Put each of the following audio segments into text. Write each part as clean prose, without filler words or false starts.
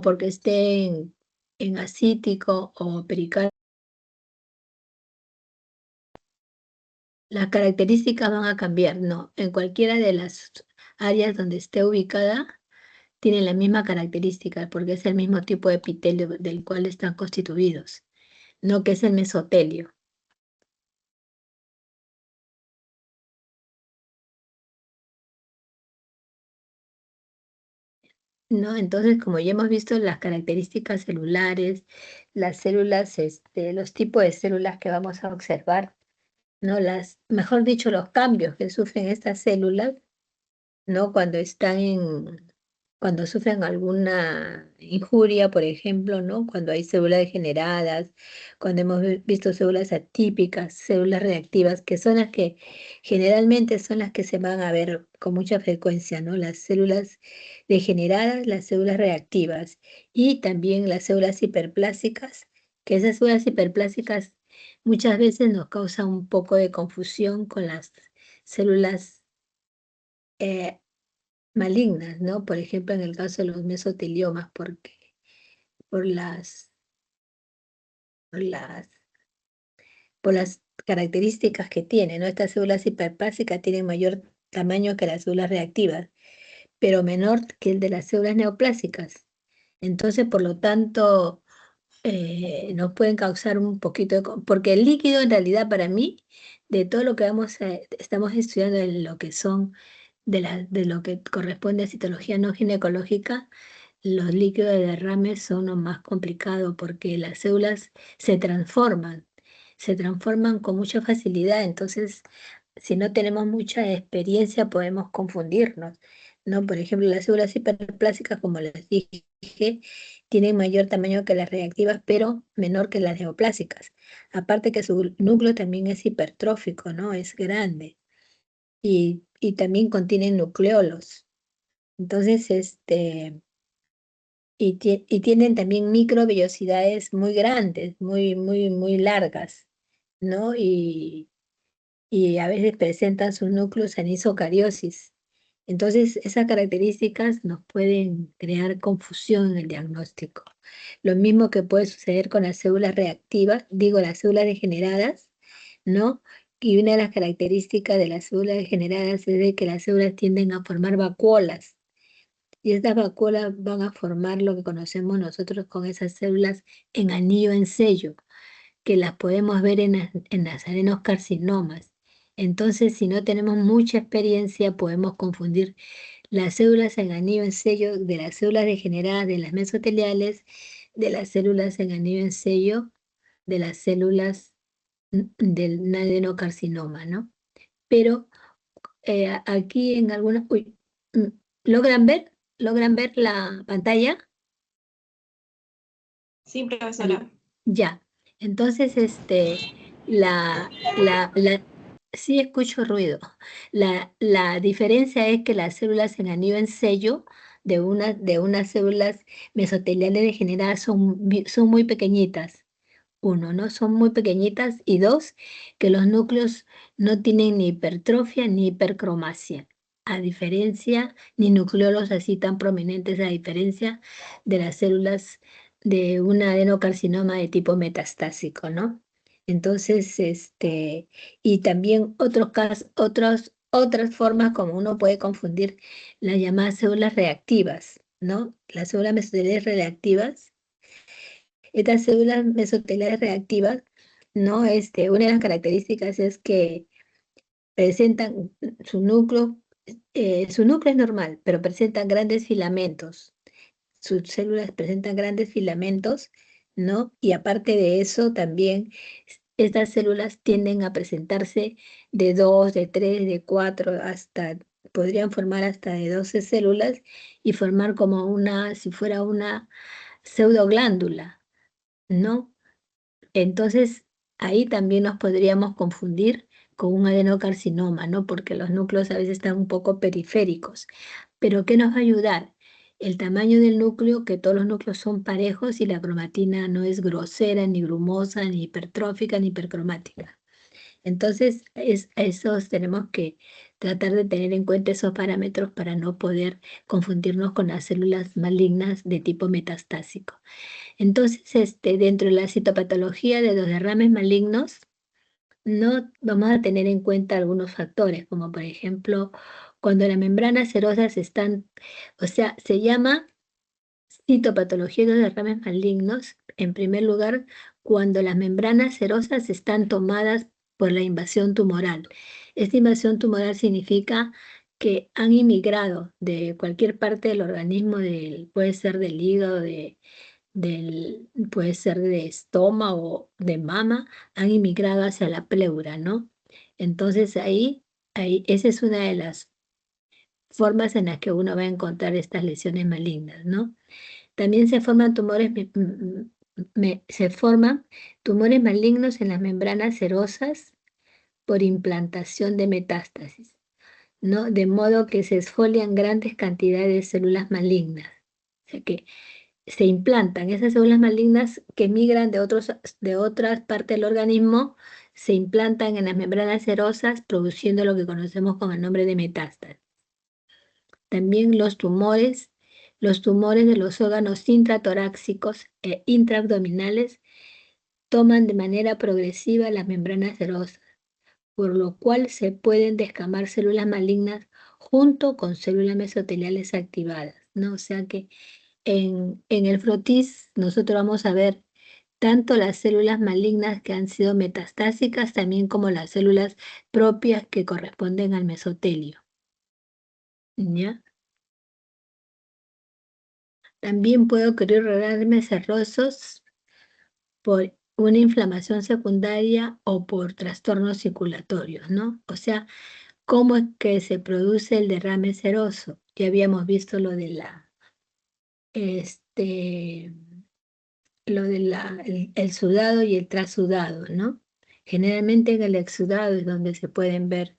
porque esté en acítico o pericardio, las características van a cambiar, no, en cualquiera de las áreas donde esté ubicada, tiene la misma característica, porque es el mismo tipo de epitelio del cual están constituidos, no que es el mesotelio. ¿No? Entonces, como ya hemos visto las características celulares, las células, los tipos de células que vamos a observar, ¿no? Mejor dicho, los cambios que sufren estas células, ¿no? Cuando sufren alguna injuria, por ejemplo, ¿no? Cuando hay células degeneradas, cuando hemos visto células atípicas, células reactivas, que son las que generalmente son las que se van a ver con mucha frecuencia, ¿no? Las células degeneradas, las células reactivas y también las células hiperplásicas, que esas células hiperplásicas muchas veces nos causan un poco de confusión con las células eh, malignas, ¿no? Por ejemplo, en el caso de los mesoteliomas, porque por las, por las, por las características que tienen, ¿no? Estas células hiperplásicas tienen mayor tamaño que las células reactivas, pero menor que el de las células neoplásicas. Entonces, por lo tanto, nos pueden causar un poquito porque el líquido en realidad para mí, de todo lo que estamos estudiando en lo que son, de lo que corresponde a citología no ginecológica, los líquidos de derrame son lo más complicado porque las células se transforman con mucha facilidad, entonces si no tenemos mucha experiencia podemos confundirnos, ¿no? Por ejemplo, las células hiperplásicas, como les dije, tienen mayor tamaño que las reactivas, pero menor que las neoplásicas. Aparte que su núcleo también es hipertrófico, ¿no? Es grande y también contienen nucleolos. Entonces, y tienen también microvellosidades muy grandes, muy largas, ¿no? Y a veces presentan sus núcleos en isocariosis. Entonces, esas características nos pueden crear confusión en el diagnóstico. Lo mismo que puede suceder con las células reactivas, digo, las células degeneradas, ¿no? Y una de las características de las células degeneradas es de que las células tienden a formar vacuolas. Y estas vacuolas van a formar lo que conocemos nosotros con esas células en anillo en sello, que las podemos ver en las adenocarcinomas. Entonces, si no tenemos mucha experiencia, podemos confundir las células en anillo en sello de las células degeneradas de las mesoteliales, de las células en anillo en sello de las células del adenocarcinoma, ¿no? Pero aquí en algunas... Uy, mm, ¿logran ver? ¿Logran ver la pantalla? Sí, profesora. Ya. Entonces, sí escucho ruido. La diferencia es que las células en anillo en sello de unas células mesoteliales degeneradas son muy pequeñitas. Uno, ¿no? Son muy pequeñitas. Y dos, que los núcleos no tienen ni hipertrofia ni hipercromasia. A diferencia, ni nucleolos así tan prominentes, a diferencia de las células de un adenocarcinoma de tipo metastásico, ¿no? Entonces, y también otras formas como uno puede confundir las llamadas células reactivas, ¿no? Las células mesoteliales reactivas, estas células mesoteliales reactivas, ¿no? Una de las características es que presentan su núcleo es normal, pero presentan grandes filamentos. Sus células presentan grandes filamentos, ¿no? Y aparte de eso, también estas células tienden a presentarse de 2, de 3, de 4, podrían formar hasta de 12 células y formar como si fuera una pseudoglándula, ¿no? Entonces, ahí también nos podríamos confundir con un adenocarcinoma, ¿no? Porque los núcleos a veces están un poco periféricos. Pero ¿qué nos va a ayudar? El tamaño del núcleo, que todos los núcleos son parejos y la cromatina no es grosera, ni grumosa, ni hipertrófica, ni hipercromática. Entonces, esos tenemos que tratar de tener en cuenta esos parámetros para no poder confundirnos con las células malignas de tipo metastásico. Entonces, dentro de la citopatología de los derrames malignos, no vamos a tener en cuenta algunos factores, como por ejemplo, cuando las membranas serosas están, o sea, se llama citopatología de los derrames malignos, en primer lugar, cuando las membranas serosas están tomadas por la invasión tumoral. Esta invasión tumoral significa que han inmigrado de cualquier parte del organismo, puede ser del hígado, puede ser de estómago, de mama, han inmigrado hacia la pleura, ¿no? Entonces esa es una de las formas en las que uno va a encontrar estas lesiones malignas, ¿no? También se forman se forman tumores malignos en las membranas serosas por implantación de metástasis, ¿no? De modo que se exfolian grandes cantidades de células malignas. O sea que se implantan esas células malignas que migran de otras partes del organismo, se implantan en las membranas serosas, produciendo lo que conocemos con el nombre de metástasis. También los tumores de los órganos intratorácicos e intraabdominales toman de manera progresiva las membranas serosas, por lo cual se pueden descamar células malignas junto con células mesoteliales activadas, ¿no? O sea que en el frotis nosotros vamos a ver tanto las células malignas que han sido metastásicas, también como las células propias que corresponden al mesotelio, ¿ya? También puede ocurrir derrames serosos por una inflamación secundaria o por trastornos circulatorios, ¿no? O sea, ¿cómo es que se produce el derrame seroso? Ya habíamos visto este, el sudado y el trasudado, ¿no? Generalmente en el exudado es donde se pueden ver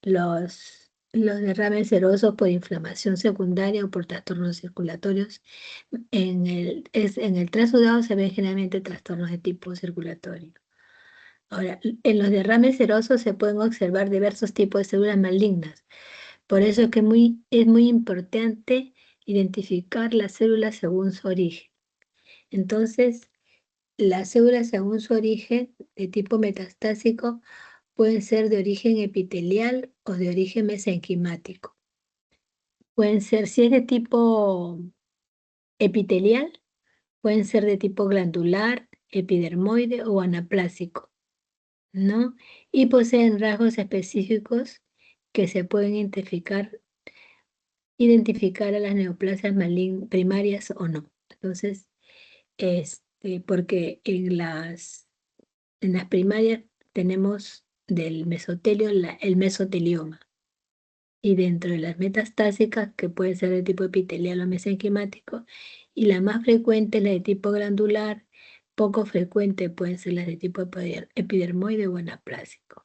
los derrames serosos por inflamación secundaria o por trastornos circulatorios. En el trasudado se ven generalmente trastornos de tipo circulatorio. Ahora, en los derrames serosos se pueden observar diversos tipos de células malignas. Por eso es que es muy importante identificar las células según su origen. Entonces, las células según su origen de tipo metastásico pueden ser de origen epitelial o de origen mesenquimático. Pueden ser, si es de tipo epitelial, pueden ser de tipo glandular, epidermoide o anaplásico, ¿no? Y poseen rasgos específicos que se pueden identificar a las neoplasias primarias o no. Entonces, porque en las primarias tenemos del mesotelio el mesotelioma. Y dentro de las metastásicas, que pueden ser de tipo epitelial o mesenquimático, y la más frecuente es la de tipo glandular, poco frecuente pueden ser las de tipo epidermoide o anaplásico.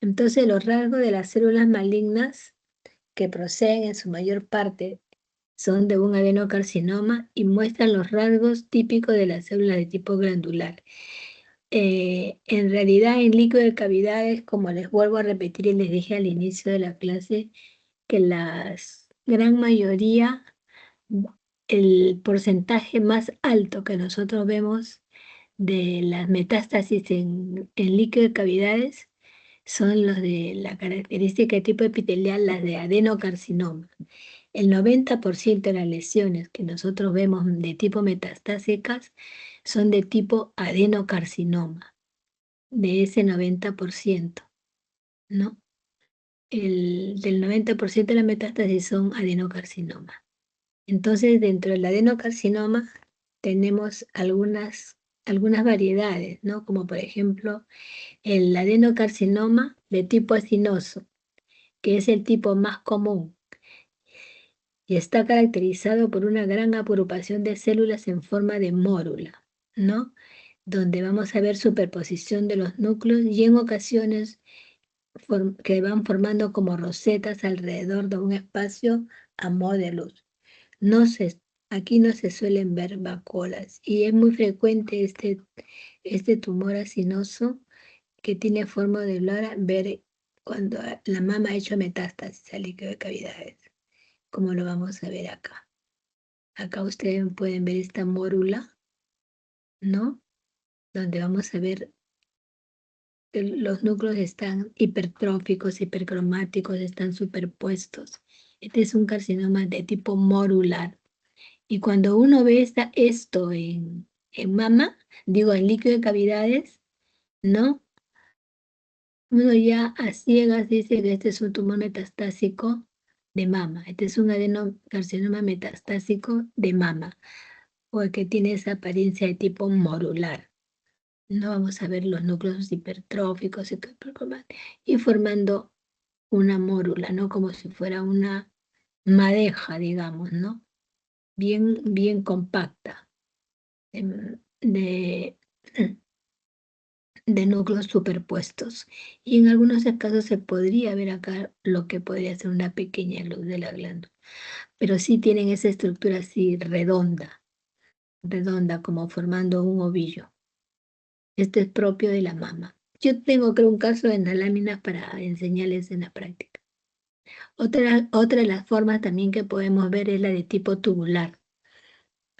Entonces, los rasgos de las células malignas que proceden en su mayor parte son de un adenocarcinoma y muestran los rasgos típicos de las células de tipo glandular. En realidad, en líquido de cavidades, como les vuelvo a repetir y les dije al inicio de la clase, que la gran mayoría, el porcentaje más alto que nosotros vemos de las metástasis en líquido de cavidades son los de la característica de tipo epitelial, las de adenocarcinoma. El 90% de las lesiones que nosotros vemos de tipo metastásicas son de tipo adenocarcinoma, de ese 90%, ¿no? Del 90% de la metástasis son adenocarcinoma. Entonces, dentro del adenocarcinoma tenemos algunas variedades, ¿no? Como por ejemplo el adenocarcinoma de tipo acinoso, que es el tipo más común y está caracterizado por una gran agrupación de células en forma de mórula, ¿no? Donde vamos a ver superposición de los núcleos y en ocasiones que van formando como rosetas alrededor de un espacio a modo de luz. Aquí no se suelen ver vacuolas y es muy frecuente este tumor acinoso que tiene forma de ver cuando la mama ha hecho metástasis al líquido de cavidades, como lo vamos a ver acá. Acá ustedes pueden ver esta mórula, ¿no? Donde vamos a ver que los núcleos están hipertróficos, hipercromáticos, están superpuestos. Este es un carcinoma de tipo morular. Y cuando uno ve esto en mama, digo en líquido de cavidades, ¿no? Uno ya a ciegas dice que este es un tumor metastásico de mama. Este es un adenocarcinoma metastásico de mama, porque tiene esa apariencia de tipo morular. No vamos a ver los núcleos hipertróficos y formando una mórula, ¿no? Como si fuera una madeja, digamos, ¿no? Bien, bien compacta, de, de núcleos superpuestos. Y en algunos casos se podría ver acá lo que podría ser una pequeña luz de la glándula. Pero sí tienen esa estructura así redonda, redonda, como formando un ovillo. Este es propio de la mama. Yo tengo, creo, un caso en las láminas para enseñarles en la práctica. Otra de las formas también que podemos ver es la de tipo tubular.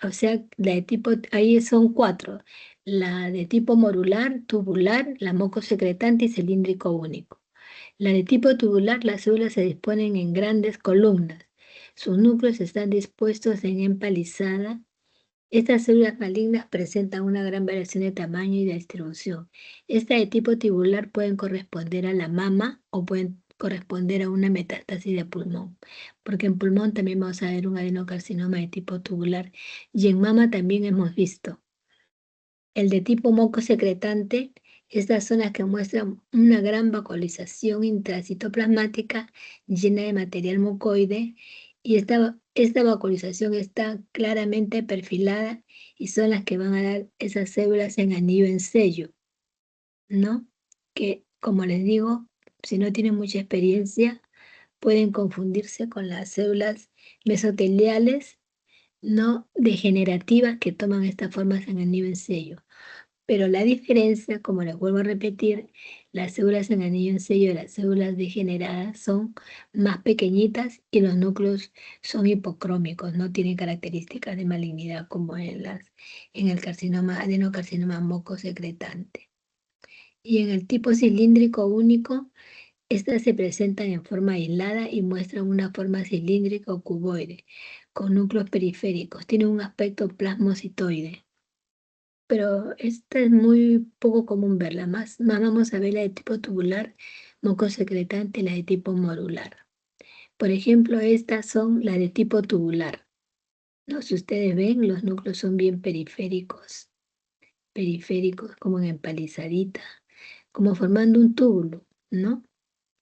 O sea, la de tipo, ahí son cuatro. La de tipo morular, tubular, la secretante y cilíndrico único. La de tipo tubular, las células se disponen en grandes columnas. Sus núcleos están dispuestos en empalizada. Estas células malignas presentan una gran variación de tamaño y de distribución. Esta de tipo tubular pueden corresponder a la mama o pueden corresponder a una metástasis de pulmón, porque en pulmón también vamos a ver un adenocarcinoma de tipo tubular y en mama también hemos visto. El de tipo moco secretante, estas zonas que muestran una gran vacuolización intracitoplasmática llena de material mucoide y esta vacuolización está claramente perfilada y son las que van a dar esas células en anillo en sello, ¿no? Que, como les digo, si no tienen mucha experiencia, pueden confundirse con las células mesoteliales no degenerativas que toman estas formas en anillo en sello. Pero la diferencia, como les vuelvo a repetir, las células en anillo en sello de las células degeneradas son más pequeñitas y los núcleos son hipocrómicos, no tienen características de malignidad como en el carcinoma, adenocarcinoma secretante. Y en el tipo cilíndrico único, estas se presentan en forma aislada y muestran una forma cilíndrica o cuboide, con núcleos periféricos. Tienen un aspecto plasmocitoide. Pero esta es muy poco común verla, más vamos a ver la de tipo tubular, secretante y la de tipo modular. Por ejemplo, estas son las de tipo tubular, ¿no? Si ustedes ven, los núcleos son bien periféricos como en empalizadita, como formando un túbulo, ¿no?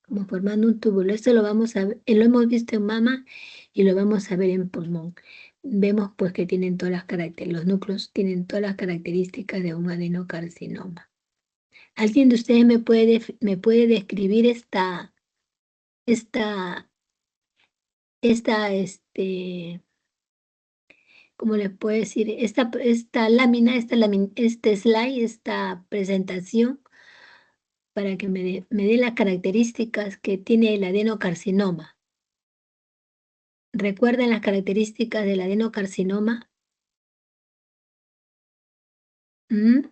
Como formando un túbulo. Esto lo vamos a ver, lo hemos visto en mama y lo vamos a ver en pulmón. Vemos pues que tienen todas las características, los núcleos tienen todas las características de un adenocarcinoma. ¿Alguien de ustedes me puede describir esta, ¿cómo les puedo decir? Esta lámina, este slide, esta presentación, para que me dé las características que tiene el adenocarcinoma. ¿Recuerdan las características del adenocarcinoma? ¿Mm?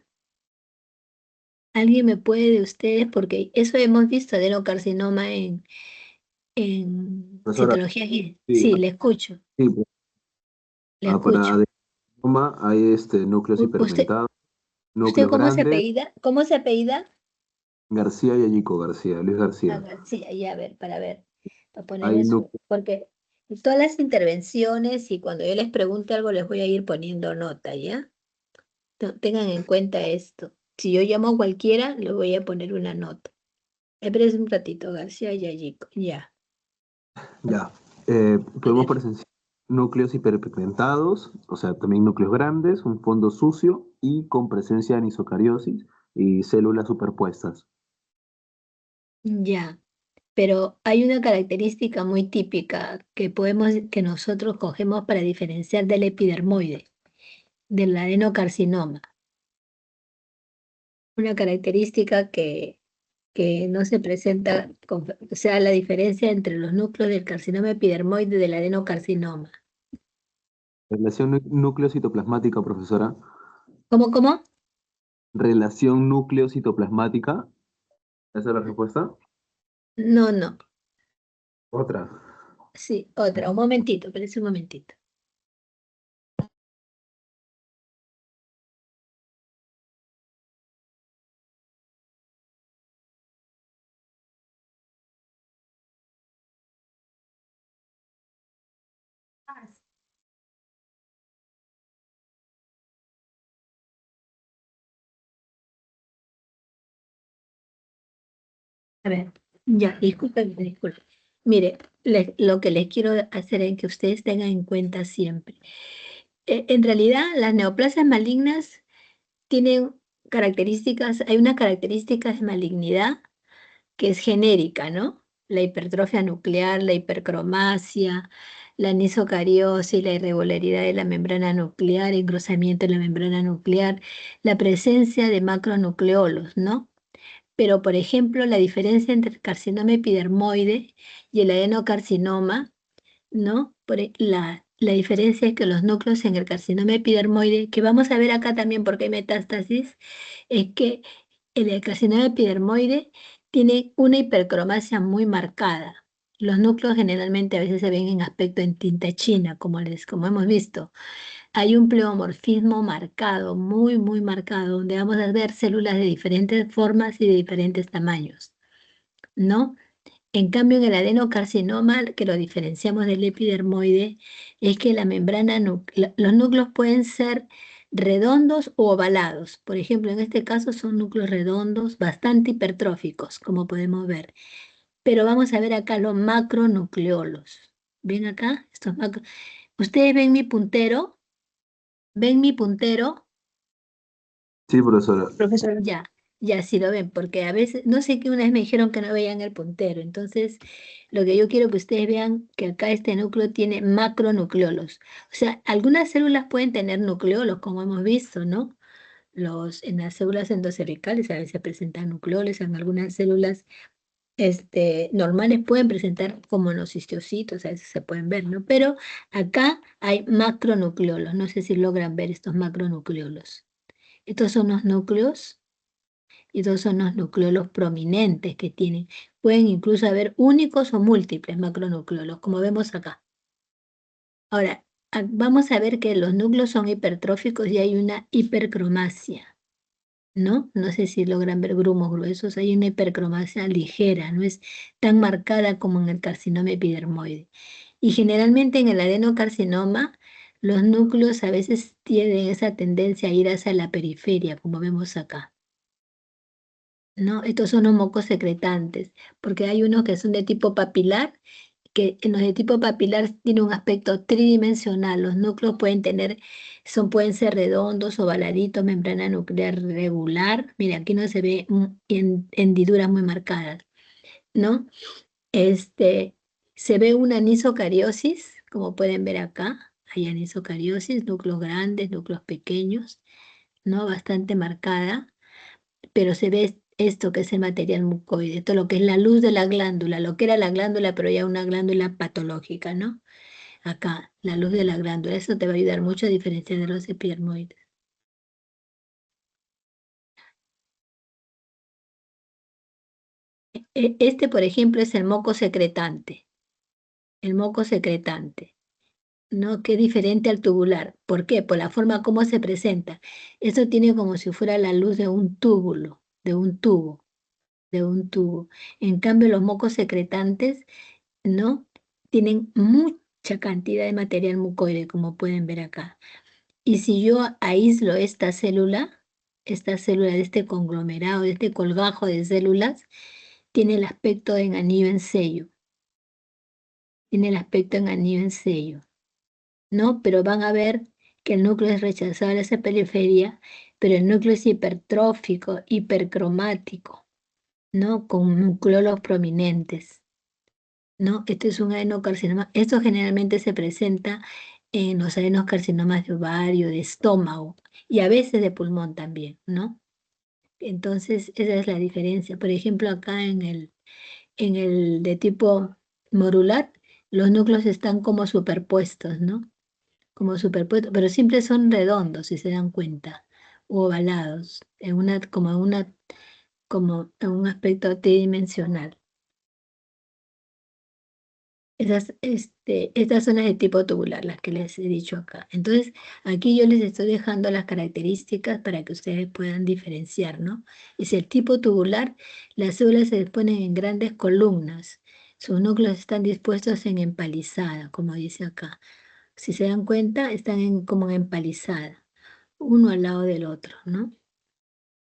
¿Alguien me puede de ustedes? Porque eso hemos visto adenocarcinoma en Profesora, citología. sí, Sí, le escucho, sí, le para escucho. adenoma hay núcleos ¿Usted, hiperpigmentados, usted núcleos cómo se grandes, apellida? ¿Cómo se apellida? García y Allico García, Luis Ah, García. García, ya a ver, para Hay ponerme núcleos, porque todas las intervenciones y cuando yo les pregunte algo les voy a ir poniendo nota, ¿ya? Tengan en cuenta esto. Si yo llamo a cualquiera, le voy a poner una nota. Espérense un ratito, García y Allico, ya. ya, A podemos ver. presenciar núcleos hiperpigmentados, o sea, también núcleos grandes, un fondo sucio y con presencia de anisocariosis y células superpuestas. Ya, pero hay una característica muy típica que nosotros cogemos para diferenciar del epidermoide, del adenocarcinoma. Una característica que no se presenta, o sea, la diferencia entre los núcleos del carcinoma epidermoide y del adenocarcinoma. Relación núcleo-citoplasmática, profesora. ¿Cómo? Relación núcleo-citoplasmática. ¿Esa es la respuesta? No. Otra. Sí, otra. Un momentito, espérese un momentito. A ver, ya, disculpen. Mire, lo que les quiero hacer es que ustedes tengan en cuenta siempre. En realidad, las neoplasias malignas tienen características, hay unas características de malignidad que es genérica, ¿no? La hipertrofia nuclear, la hipercromasia, la anisocariosis, la irregularidad de la membrana nuclear, engrosamiento de la membrana nuclear, la presencia de macronucleolos, ¿no? Pero, por ejemplo, la diferencia entre el carcinoma epidermoide y el adenocarcinoma, ¿no? La diferencia es que los núcleos en el carcinoma epidermoide, que vamos a ver acá también porque hay metástasis, es que el carcinoma epidermoide tiene una hipercromasia muy marcada. Los núcleos generalmente a veces se ven en aspecto en tinta china, como hemos visto. Hay un pleomorfismo marcado, muy marcado, donde vamos a ver células de diferentes formas y de diferentes tamaños, ¿no? En cambio, en el adenocarcinoma, que lo diferenciamos del epidermoide, es que la membrana, los núcleos pueden ser redondos o ovalados. Por ejemplo, en este caso son núcleos redondos, bastante hipertróficos, como podemos ver. Pero vamos a ver acá los macronucleolos. ¿Ven acá? ¿Ustedes ven mi puntero? ¿Ven mi puntero? Sí, profesora. Profesor, ya sí lo ven, porque a veces, no sé qué una vez me dijeron que no veían el puntero, entonces lo que yo quiero que ustedes vean que acá este núcleo tiene macronucleolos. O sea, algunas células pueden tener nucleolos, como hemos visto, ¿no? En las células endocervicales a veces presentan nucleolos, en algunas células normales pueden presentar como monocistiocitos, a veces se pueden ver, ¿no? Pero acá hay macronucleolos, no sé si logran ver estos macronucleolos. Estos son los núcleos y estos son los nucleolos prominentes que tienen. Pueden incluso haber únicos o múltiples macronucleolos, como vemos acá. Ahora, vamos a ver que los núcleos son hipertróficos y hay una hipercromasia, ¿no? No sé si logran ver grumos gruesos, hay una hipercromasia ligera, no es tan marcada como en el carcinoma epidermoide. Y generalmente en el adenocarcinoma, los núcleos a veces tienen esa tendencia a ir hacia la periferia, como vemos acá. ¿No? Estos son los mocos secretantes, porque hay unos que son de tipo papilar, que en los de tipo papilar tienen un aspecto tridimensional. Los núcleos pueden ser redondos, ovaladitos, membrana nuclear regular. Mira, aquí no se ve hendiduras muy marcadas, ¿no? Se ve una anisocariosis, como pueden ver acá. Hay anisocariosis, núcleos grandes, núcleos pequeños, ¿no? Bastante marcada, pero se ve esto que es el material mucoide, esto lo que es la luz de la glándula, lo que era la glándula, pero ya una glándula patológica, ¿no? Acá, la luz de la glándula, eso te va a ayudar mucho a diferenciar de los epidermoides. Por ejemplo, es el moco secretante, ¿no? Que es diferente al tubular. ¿Por qué? Por la forma como se presenta. Eso tiene como si fuera la luz de un túbulo, de un tubo. En cambio, los mocos secretantes, ¿no? Tienen mucha cantidad de material mucoide, como pueden ver acá. Y si yo aíslo esta célula de este conglomerado, de este colgajo de células, tiene el aspecto en anillo en sello. Tiene el aspecto en anillo en sello, ¿no? Pero van a ver que el núcleo es rechazable a esa periferia, pero el núcleo es hipertrófico, hipercromático, ¿no? Con nucleolos prominentes. ¿No? Este es un adenocarcinoma. Esto generalmente se presenta en los adenocarcinomas de ovario, de estómago y a veces de pulmón también, ¿no? Entonces, esa es la diferencia. Por ejemplo, acá en el de tipo morular, los núcleos están como superpuestos, ¿no? Como superpuestos, pero siempre son redondos, si se dan cuenta, o ovalados, como en un aspecto tridimensional. Estas son las de tipo tubular, las que les he dicho acá. Entonces, aquí yo les estoy dejando las características para que ustedes puedan diferenciar, ¿no? Es el tipo tubular, las células se disponen en grandes columnas. Sus núcleos están dispuestos en empalizada, como dice acá. Si se dan cuenta, están como en empalizada, uno al lado del otro, ¿no?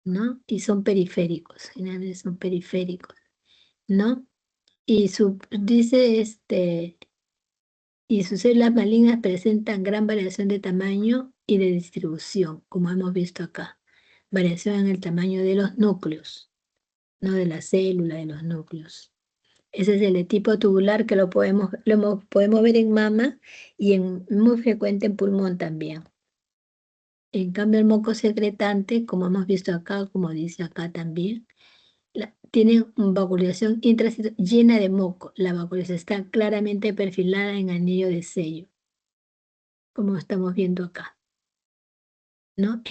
¿No? Y son periféricos, generalmente son periféricos, ¿no? Dice y sus células malignas presentan gran variación de tamaño y de distribución, como hemos visto acá. Variación en el tamaño de los núcleos, no de la célula, de los núcleos. Ese es el de tipo tubular que podemos ver en mama y muy frecuente en pulmón también. En cambio, el moco secretante, como hemos visto acá, como dice acá también, tiene vacuolación intracito llena de moco. La vacuolación está claramente perfilada en anillo de sello, como estamos viendo acá, ¿no?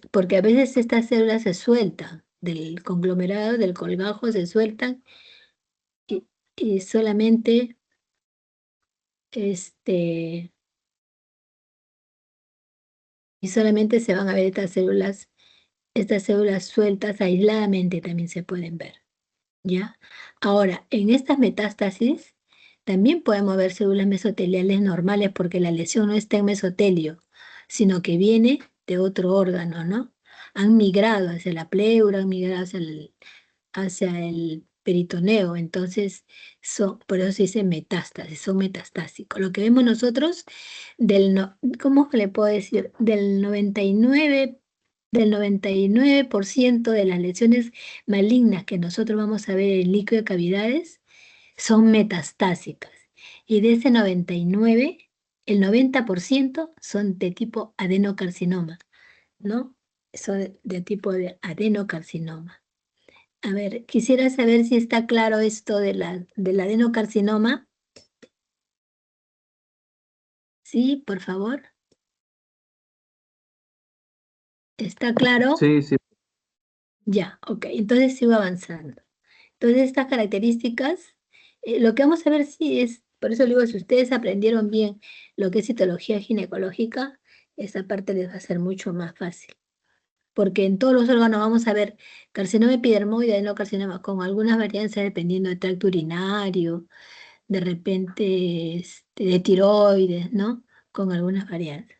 Porque a veces estas células se sueltan del conglomerado, del colgajo, se sueltan y, y solamente, este, y solamente se van a ver estas células sueltas aisladamente también se pueden ver, ¿ya? Ahora, en estas metástasis también podemos ver células mesoteliales normales porque la lesión no está en mesotelio, sino que viene de otro órgano, ¿no? Han migrado hacia la pleura, han migrado hacia el peritoneo, entonces por eso se dice metástasis, son metastásicos. Lo que vemos nosotros ¿cómo le puedo decir? Del 99% de las lesiones malignas que nosotros vamos a ver en líquido de cavidades son metastásicas. Y de ese 99, el 90% son de tipo adenocarcinoma, ¿no? Son de tipo de adenocarcinoma. A ver, quisiera saber si está claro esto del adenocarcinoma. Sí, por favor. ¿Está claro? Sí, sí. Ya, ok. Entonces sigo avanzando. Entonces estas características, lo que vamos a ver sí es, por eso digo, si ustedes aprendieron bien lo que es citología ginecológica, esa parte les va a ser mucho más fácil. Porque en todos los órganos vamos a ver carcinoma epidermoide, adenocarcinoma, con algunas varianzas dependiendo del tracto urinario, de repente de tiroides, ¿no? Con algunas varianzas.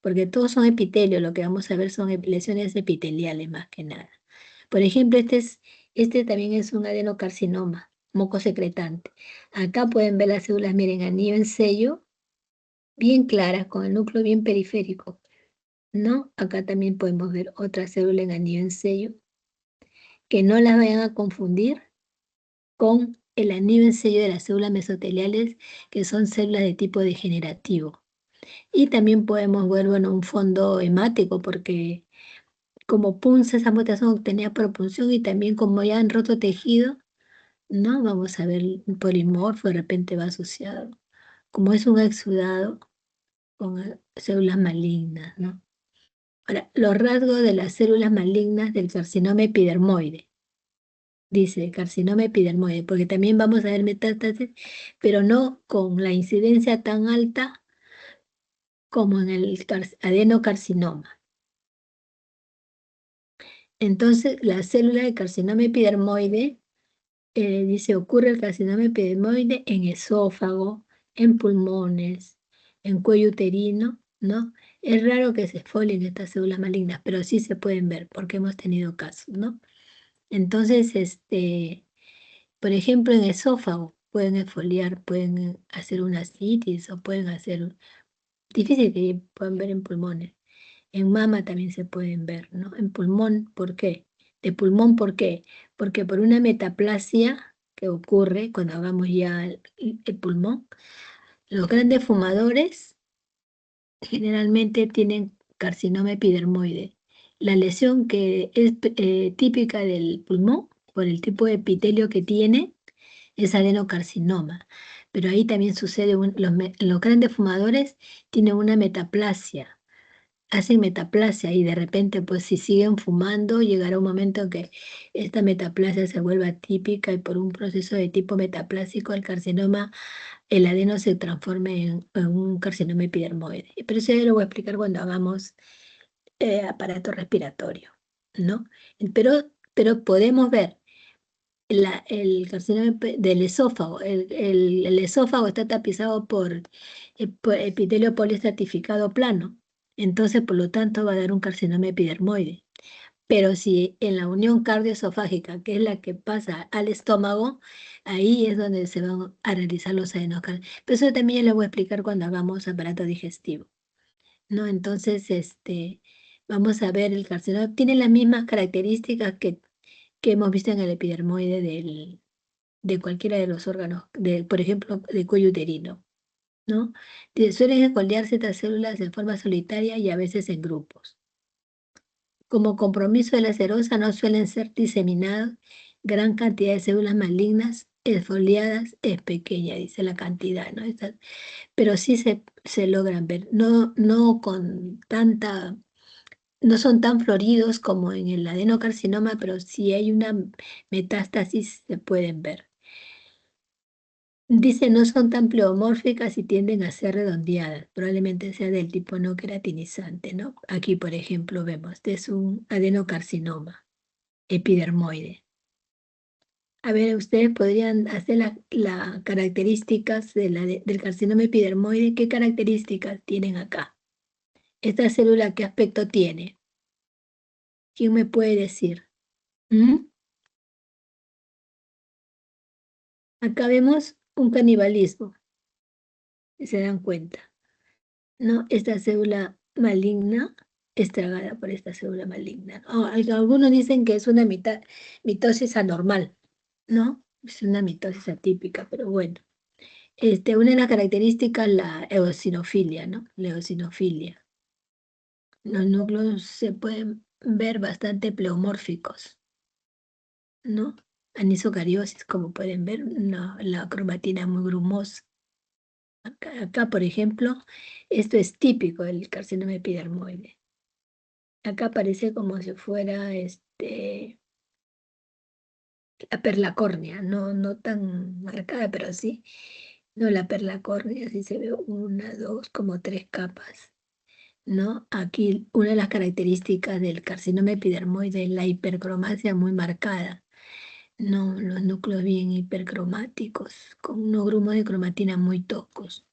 Porque todos son epitelios, lo que vamos a ver son lesiones epiteliales más que nada. Por ejemplo, este también es un adenocarcinoma, moco secretante. Acá pueden ver las células, miren, anillo en sello, bien claras, con el núcleo bien periférico, ¿no? Acá también podemos ver otra célula en anillo en sello, que no las vayan a confundir con el anillo en sello de las células mesoteliales, que son células de tipo degenerativo. Y también podemos ver, bueno, un fondo hemático, porque como punza esa mutación obtenida por punción y también como ya han roto tejido, no vamos a ver un polimorfo, de repente va asociado, como es un exudado con células malignas, ¿no? Ahora, los rasgos de las células malignas del carcinoma epidermoide. Dice carcinoma epidermoide, porque también vamos a ver metástasis, pero no con la incidencia tan alta como en el adenocarcinoma. Entonces, la célula de carcinoma epidermoide, dice, ocurre el carcinoma epidermoide en esófago, en pulmones, en cuello uterino, ¿no? Es raro que se esfolien estas células malignas, pero sí se pueden ver porque hemos tenido casos, ¿no? Entonces, por ejemplo, en esófago pueden esfoliar, pueden hacer una ascitis o pueden hacer, difícil que puedan ver en pulmones. En mama también se pueden ver, ¿no? En pulmón, ¿por qué? De pulmón, ¿por qué? Porque por una metaplasia que ocurre cuando hagamos ya el pulmón, los grandes fumadores generalmente tienen carcinoma epidermoide La lesión que es típica del pulmón, por el tipo de epitelio que tiene, es adenocarcinoma. Pero ahí también sucede, los grandes fumadores tienen una metaplasia, hacen metaplasia y de repente, pues si siguen fumando, llegará un momento en que esta metaplasia se vuelva típica y por un proceso de tipo metaplásico el carcinoma, el adeno se transforme en un carcinoma epidermoide. Pero eso ya lo voy a explicar cuando hagamos aparato respiratorio, ¿no? Pero podemos ver el carcinoma del esófago. El esófago está tapizado por epitelio poliestratificado plano. Entonces, por lo tanto, va a dar un carcinoma epidermoide. Pero si en la unión cardioesofágica, que es la que pasa al estómago, ahí es donde se van a realizar los adenocarcinomas. Pero eso también ya les voy a explicar cuando hagamos aparato digestivo, ¿no? Entonces, vamos a ver el carcinoma. Tiene las mismas características que hemos visto en el epidermoide de cualquiera de los órganos, por ejemplo, de cuello uterino, ¿no? Suelen esfoliarse estas células en forma solitaria y a veces en grupos. Como compromiso de la serosa no suelen ser diseminados, gran cantidad de células malignas esfoliadas es pequeña, dice la cantidad, ¿no? Pero sí se logran ver, no con tanta, no son tan floridos como en el adenocarcinoma, pero si hay una metástasis se pueden ver. Dice, no son tan pleomórficas y tienden a ser redondeadas, probablemente sea del tipo no queratinizante, ¿no? Aquí, por ejemplo, vemos, este es un adenocarcinoma epidermoide. A ver, ustedes podrían hacer las características del carcinoma epidermoide. ¿Qué características tienen acá? ¿Esta célula qué aspecto tiene? ¿Quién me puede decir? ¿Mm? Acá vemos un canibalismo, si se dan cuenta, ¿no? Esta célula maligna es tragada por esta célula maligna, ¿no? Algunos dicen que es una mitosis anormal, ¿no? Es una mitosis atípica, pero bueno. Una de las características, la eosinofilia, ¿no? La eosinofilia. Los núcleos se pueden ver bastante pleomórficos, ¿no? Anisocariosis, como pueden ver, la cromatina es muy grumosa. Acá, por ejemplo, esto es típico del carcinoma epidermoide. Acá parece como si fuera la perla no tan marcada, pero sí. No, la perla córnea, sí se ve una, dos, como tres capas, ¿no? Aquí una de las características del carcinoma epidermoide es la hipercromasia muy marcada, ¿no? Los núcleos bien hipercromáticos, con unos grumos de cromatina muy toscos.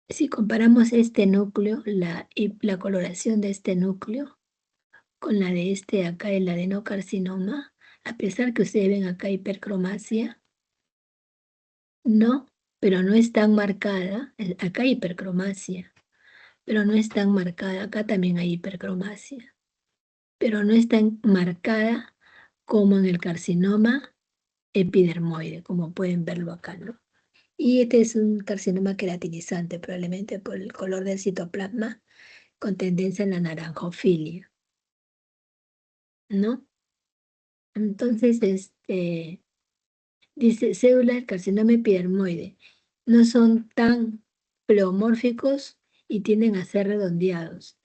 Si comparamos este núcleo, la coloración de este núcleo con la de acá, el adenocarcinoma, a pesar que ustedes ven acá hipercromasia, no, pero no es tan marcada, acá hay hipercromasia, pero no es tan marcada, acá también hay hipercromasia, pero no es tan marcada como en el carcinoma epidermoide, como pueden verlo acá, ¿no? Y este es un carcinoma queratinizante, probablemente por el color del citoplasma, con tendencia a la naranjofilia, ¿no? Entonces, dice células del carcinoma epidermoide, no son tan pleomórficos y tienden a ser redondeados.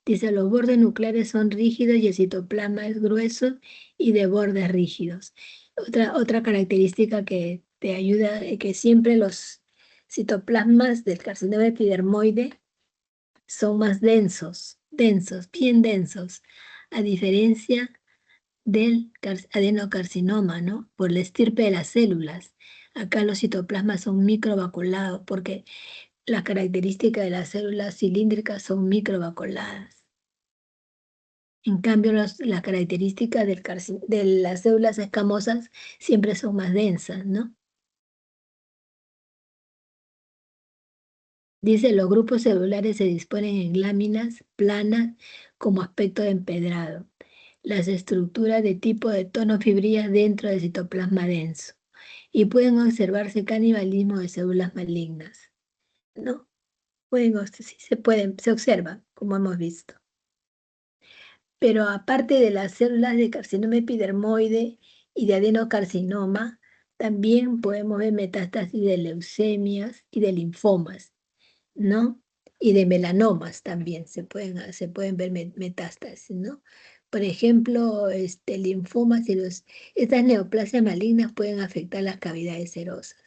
Dice, los bordes nucleares son rígidos y el citoplasma es grueso y de bordes rígidos. Otra característica que te ayuda es que siempre los citoplasmas del carcinoma epidermoide son más densos, bien densos, a diferencia del adenocarcinoma, ¿no? Por la estirpe de las células. Acá los citoplasmas son microvaculados porque las características de las células cilíndricas son microvaculadas. En cambio, las características de las células escamosas siempre son más densas, ¿no? Dice, los grupos celulares se disponen en láminas planas como aspecto de empedrado. Las estructuras de tipo de tono fibrillas dentro del citoplasma denso. Y pueden observarse canibalismo de células malignas, ¿no? Sí se observa, como hemos visto. pero aparte de las células de carcinoma epidermoide y de adenocarcinoma, también podemos ver metástasis de leucemias y de linfomas, ¿no? Y de melanomas también se pueden ver metástasis, ¿no? Por ejemplo, linfomas y estas neoplasias malignas pueden afectar las cavidades serosas.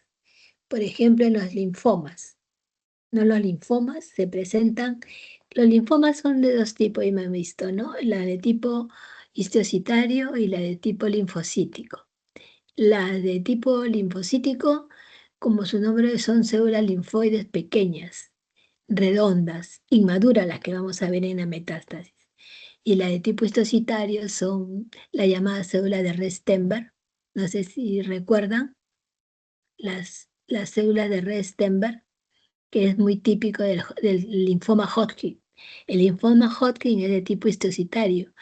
Por ejemplo, en los linfomas, ¿no? Los linfomas se presentan, los linfomas son de dos tipos, y me han visto, ¿no? La de tipo histiocytario y la de tipo linfocítico. La de tipo linfocítico, como su nombre, son células linfoides pequeñas, redondas, inmaduras, las que vamos a ver en la metástasis. Y la de tipo histocitario son la llamada célula de Restenberg. No sé si recuerdan las células de Restenberg, que es muy típico del linfoma Hodgkin. El linfoma Hodgkin es de tipo histocitario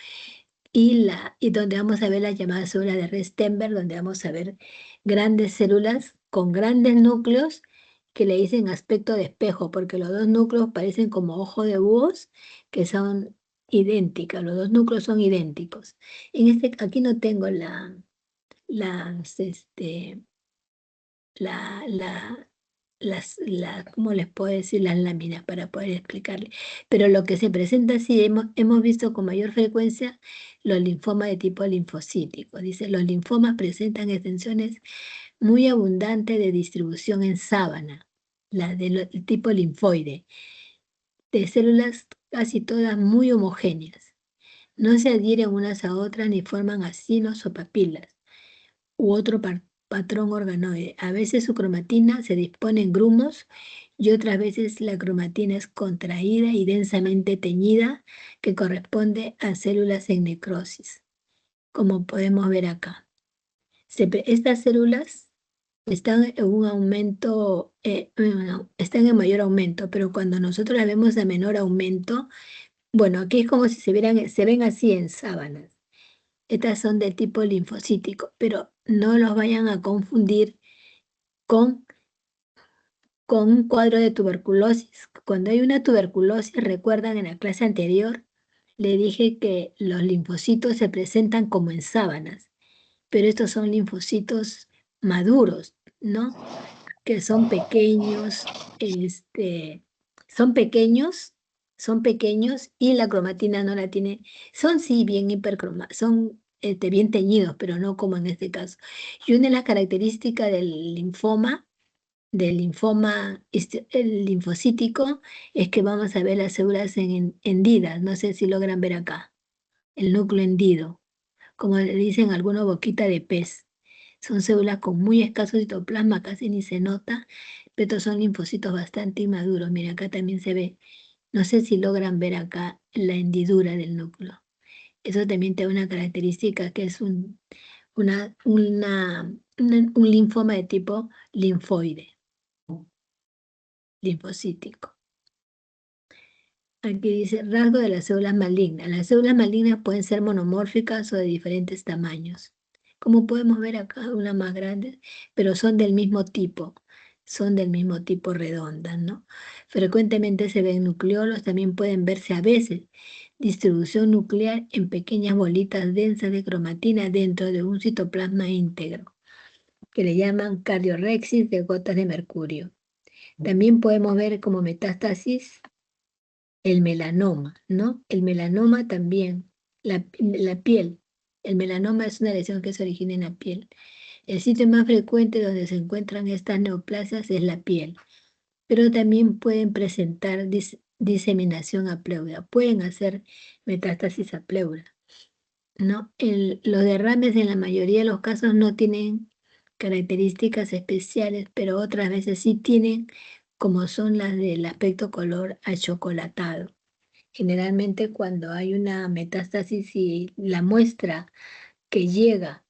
y donde vamos a ver la llamada célula de Restenberg, donde vamos a ver grandes células con grandes núcleos que le dicen aspecto de espejo, porque los dos núcleos parecen como ojos de búhos que son idénticas, los dos núcleos son idénticos. Aquí no tengo las, la, la, ¿cómo les puedo decir? Las láminas para poder explicarle. Pero lo que se presenta, sí, hemos visto con mayor frecuencia los linfomas de tipo linfocítico. Dice, los linfomas presentan extensiones muy abundantes de distribución en sábana, la del tipo linfoide, de células casi todas muy homogéneas. No se adhieren unas a otras ni forman acinos o papilas u otro patrón organoide. A veces su cromatina se dispone en grumos y otras veces la cromatina es contraída y densamente teñida, que corresponde a células en necrosis, como podemos ver acá. Estas células están en un aumento, bueno, están en mayor aumento, pero cuando nosotros las vemos de menor aumento, bueno, aquí es como si se ven así en sábanas. Estas son de tipo linfocítico, pero no los vayan a confundir con, con un cuadro de tuberculosis. Cuando hay una tuberculosis, recuerdan en la clase anterior, le dije que los linfocitos se presentan como en sábanas, pero estos son linfocitos maduros, ¿no? Que son pequeños, son pequeños, son pequeños y la cromatina no la tiene, son sí bien son bien teñidos, pero no como en este caso. Y una de las características del linfoma el linfocítico, es que vamos a ver las células hendidas, no sé si logran ver acá, el núcleo hendido, como le dicen algunos boquita de pez. Son células con muy escaso citoplasma, casi ni se nota, pero estos son linfocitos bastante inmaduros. Mira, acá también se ve, no sé si logran ver acá la hendidura del núcleo. Eso también tiene una característica que es un linfoma de tipo linfoide, linfocítico. Aquí dice rasgo de las células malignas. Las células malignas pueden ser monomórficas o de diferentes tamaños. Como podemos ver acá, una más grande, pero son del mismo tipo redondas, ¿no? Frecuentemente se ven nucleolos, también pueden verse a veces distribución nuclear en pequeñas bolitas densas de cromatina dentro de un citoplasma íntegro, que le llaman cardiorrexis de gotas de mercurio. También podemos ver como metástasis el melanoma, ¿no? El melanoma también, la piel. El melanoma es una lesión que se origina en la piel. El sitio más frecuente donde se encuentran estas neoplasias es la piel, pero también pueden presentar diseminación a pleura, pueden hacer metástasis a pleura, ¿no? Los derrames en la mayoría de los casos no tienen características especiales, pero otras veces sí tienen, como son las del aspecto color achocolatado. Generalmente cuando hay una metástasis y la muestra que llega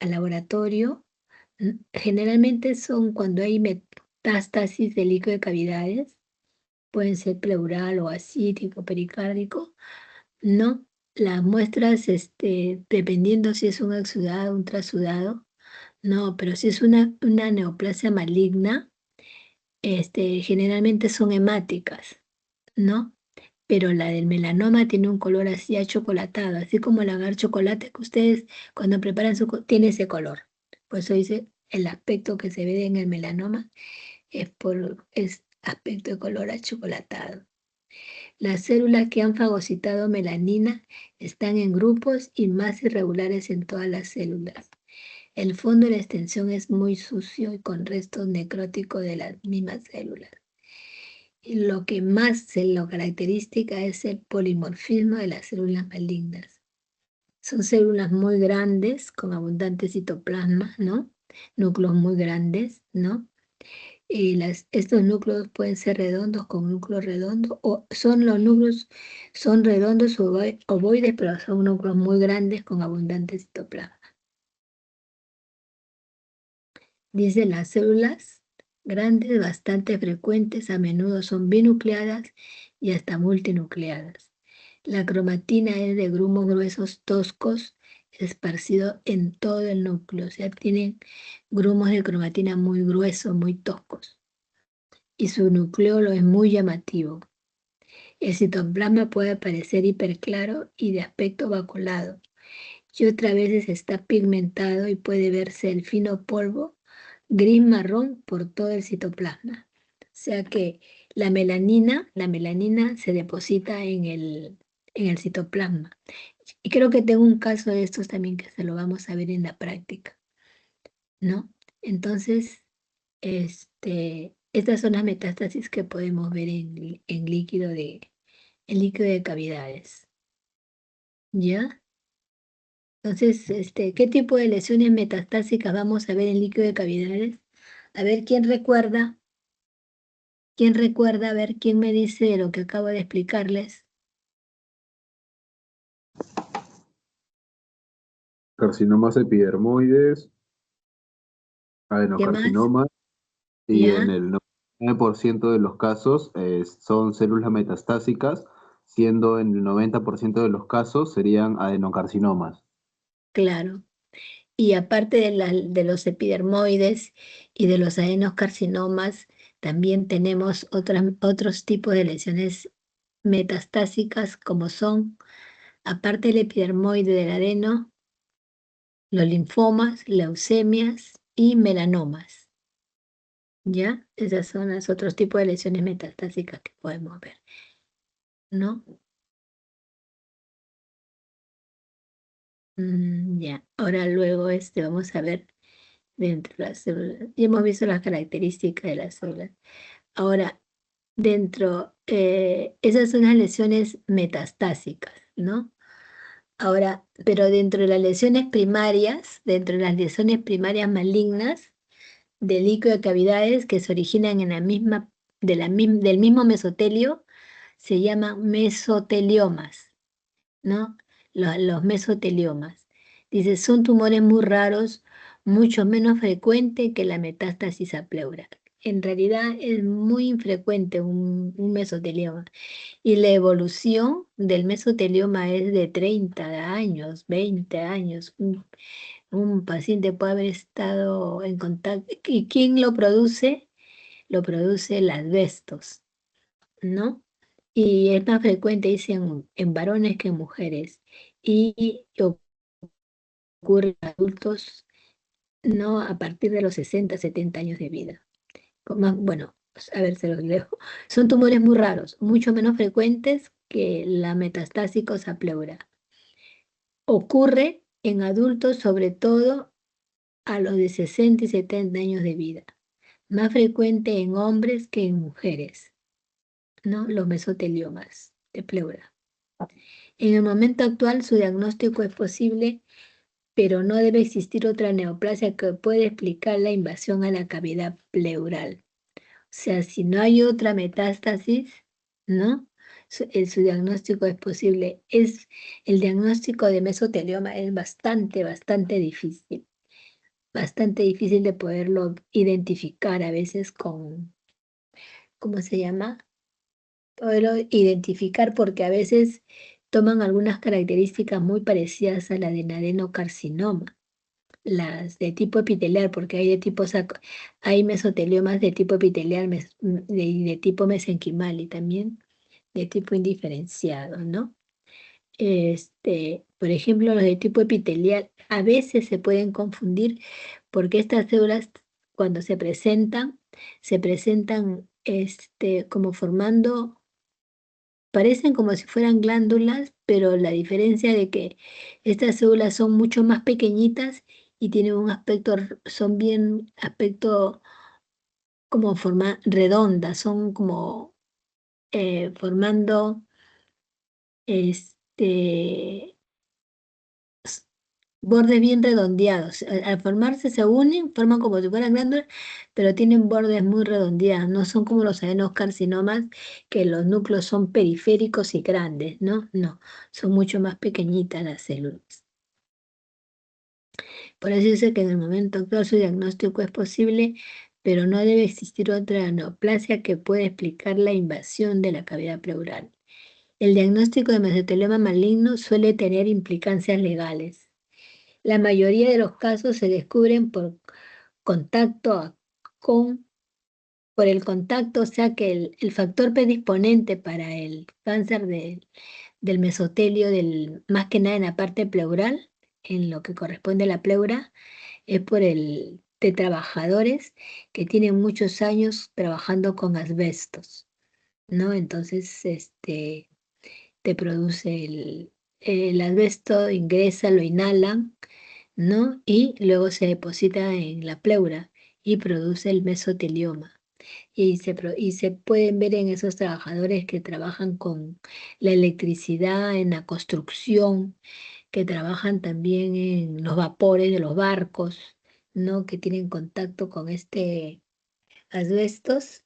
al laboratorio, generalmente son cuando hay metástasis de líquido de cavidades, pueden ser pleural o asítico, pericárdico, ¿no? Las muestras, dependiendo si es un exudado, un trasudado, no, pero si es una neoplasia maligna, generalmente son hemáticas, ¿no? pero la del melanoma tiene un color así achocolatado, así como el agar chocolate que ustedes cuando preparan tiene ese color. Por eso dice el aspecto que se ve en el melanoma es aspecto de color achocolatado. Las células que han fagocitado melanina están en grupos y más irregulares en todas las células. El fondo de la extensión es muy sucio y con restos necróticos de las mismas células. Y lo que más se lo caracteriza es el polimorfismo de las células malignas. Son células muy grandes con abundante citoplasma, ¿no? Núcleos muy grandes, ¿no? Y estos núcleos pueden ser redondos con núcleos redondos o son los núcleos, son redondos o ovoides, pero son núcleos muy grandes con abundante citoplasma. Dice las células grandes, bastante frecuentes, a menudo son binucleadas y hasta multinucleadas. La cromatina es de grumos gruesos toscos esparcidos en todo el núcleo, o sea, tienen grumos de cromatina muy gruesos, muy toscos. Y su nucleolo es muy llamativo. El citoplasma puede parecer hiperclaro y de aspecto vaculado, y otras veces está pigmentado y puede verse el fino polvo gris marrón por todo el citoplasma. O sea que la melanina se deposita en el citoplasma. Y creo que tengo un caso de estos también que se lo vamos a ver en la práctica, ¿no? Entonces, estas son las metástasis que podemos ver en líquido de cavidades, ¿ya? Entonces, ¿qué tipo de lesiones metastásicas vamos a ver en líquido de cavidades? A ver, quién recuerda, a ver, quién me dice lo que acabo de explicarles. Carcinomas epidermoides, ¿Qué más? adenocarcinomas, y en ¿Ya? el 99% de los casos son células metastásicas, siendo en el 90% de los casos serían adenocarcinomas. Claro. Y aparte de los epidermoides y de los adenoscarcinomas, también tenemos otros tipos de lesiones metastásicas como son, aparte del epidermoide del adeno, los linfomas, leucemias y melanomas. ¿Ya? Esas son los otros tipos de lesiones metastásicas que podemos ver, ¿no? Ya. Ahora luego vamos a ver dentro de las células. Ya hemos visto las características de las células. Ahora, esas son las lesiones metastásicas, ¿no? Ahora, pero dentro de las lesiones primarias, dentro de las lesiones primarias malignas del líquido de cavidades que se originan en del mismo mesotelio, se llaman mesoteliomas, ¿no? Los mesoteliomas. Dice, son tumores muy raros, mucho menos frecuente que la metástasis a pleura. En realidad es muy infrecuente un mesotelioma. Y la evolución del mesotelioma es de 30 años, 20 años. Un paciente puede haber estado en contacto. ¿Y quién lo produce? Lo produce el asbestos, ¿no? Y es más frecuente, dicen, en varones que en mujeres. Y ocurre en adultos, ¿no? A partir de los 60, 70 años de vida. Bueno, pues, a ver, se los leo. Son tumores muy raros, mucho menos frecuentes que la metastásica a pleura. Ocurre en adultos, sobre todo a los de 60 y 70 años de vida. Más frecuente en hombres que en mujeres, ¿no? Los mesoteliomas de pleura. En el momento actual, su diagnóstico es posible, pero no debe existir otra neoplasia que pueda explicar la invasión a la cavidad pleural. O sea, si no hay otra metástasis, ¿no? Su diagnóstico es posible. El diagnóstico de mesotelioma es bastante difícil. Bastante difícil de poderlo identificar a veces ¿cómo se llama? Poderlo identificar porque a veces toman algunas características muy parecidas a la de adenocarcinoma, las de tipo epitelial, porque hay mesoteliomas de tipo epitelial y de tipo mesenquimal y también de tipo indiferenciado, ¿no? Por ejemplo, los de tipo epitelial a veces se pueden confundir porque estas células cuando se presentan como formando, parecen como si fueran glándulas, pero la diferencia de que estas células son mucho más pequeñitas y tienen un aspecto, son bien aspecto como forma redonda, son como formando este bordes bien redondeados. Al formarse se unen, forman como si fueran glándulas, pero tienen bordes muy redondeados. No son como los adenocarcinomas, que los núcleos son periféricos y grandes, ¿no? No, son mucho más pequeñitas las células. Por eso dice que en el momento actual su diagnóstico es posible, pero no debe existir otra neoplasia que pueda explicar la invasión de la cavidad pleural. El diagnóstico de mesotelioma maligno suele tener implicancias legales. La mayoría de los casos se descubren por contacto con, por el contacto, o sea que el factor predisponente para el cáncer del mesotelio, más que nada en la parte pleural, en lo que corresponde a la pleura, es por de trabajadores que tienen muchos años trabajando con asbestos, ¿no? Entonces, te produce el asbesto, ingresa, lo inhalan, ¿no? Y luego se deposita en la pleura y produce el mesotelioma. Y se pueden ver en esos trabajadores que trabajan con la electricidad, en la construcción, que trabajan también en los vapores de los barcos, ¿no? Que tienen contacto con este asbestos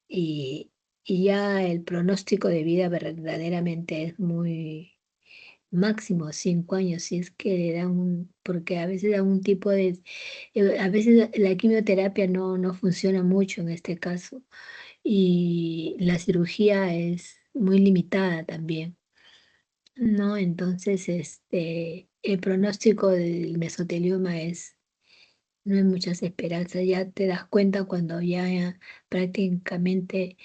y, y ya el pronóstico de vida verdaderamente es muy máximo 5 años, si es que le dan porque a veces dan un tipo de, a veces la quimioterapia no funciona mucho en este caso y la cirugía es muy limitada también, ¿no? Entonces, el pronóstico del mesotelioma no hay muchas esperanzas, ya te das cuenta cuando ya prácticamente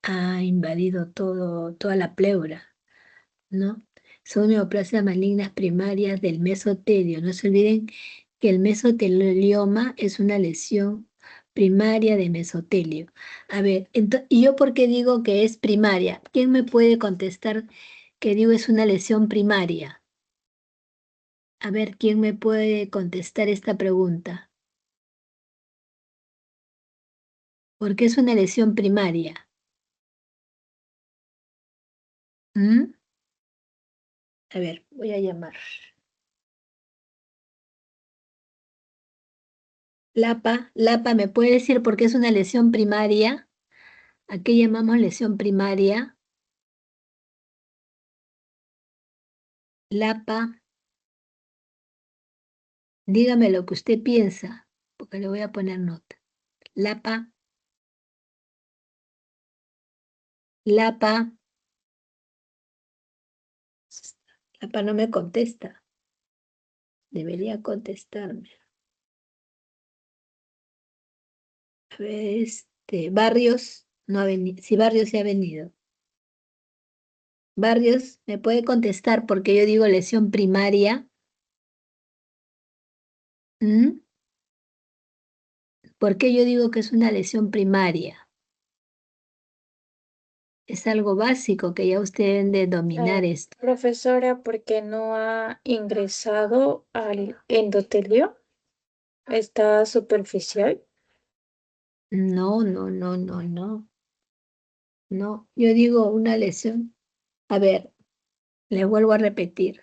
ha invadido toda la pleura, ¿no? Son neoplasias malignas primarias del mesotelio. No se olviden que el mesotelioma es una lesión primaria de mesotelio. A ver, ¿y yo por qué digo que es primaria? ¿Quién me puede contestar que digo es una lesión primaria? A ver, ¿quién me puede contestar esta pregunta? ¿Por qué es una lesión primaria? ¿Mm? A ver, voy a llamar. Lapa, ¿me puede decir por qué es una lesión primaria? ¿A qué llamamos lesión primaria? Lapa, dígame lo que usted piensa, porque le voy a poner nota. Lapa, Lapa, Lapa no me contesta. Debería contestarme. A ver, Barrios no ha venido. Si Barrios se ha venido. Barrios, ¿me puede contestar porque yo digo lesión primaria? ¿Mm? ¿Por qué yo digo que es una lesión primaria? Es algo básico que ya ustedes deben de dominar esto. Profesora, ¿por qué no ha ingresado al endotelio? ¿Está superficial? No, no, no, no, no. No, yo digo una lesión. A ver, les vuelvo a repetir.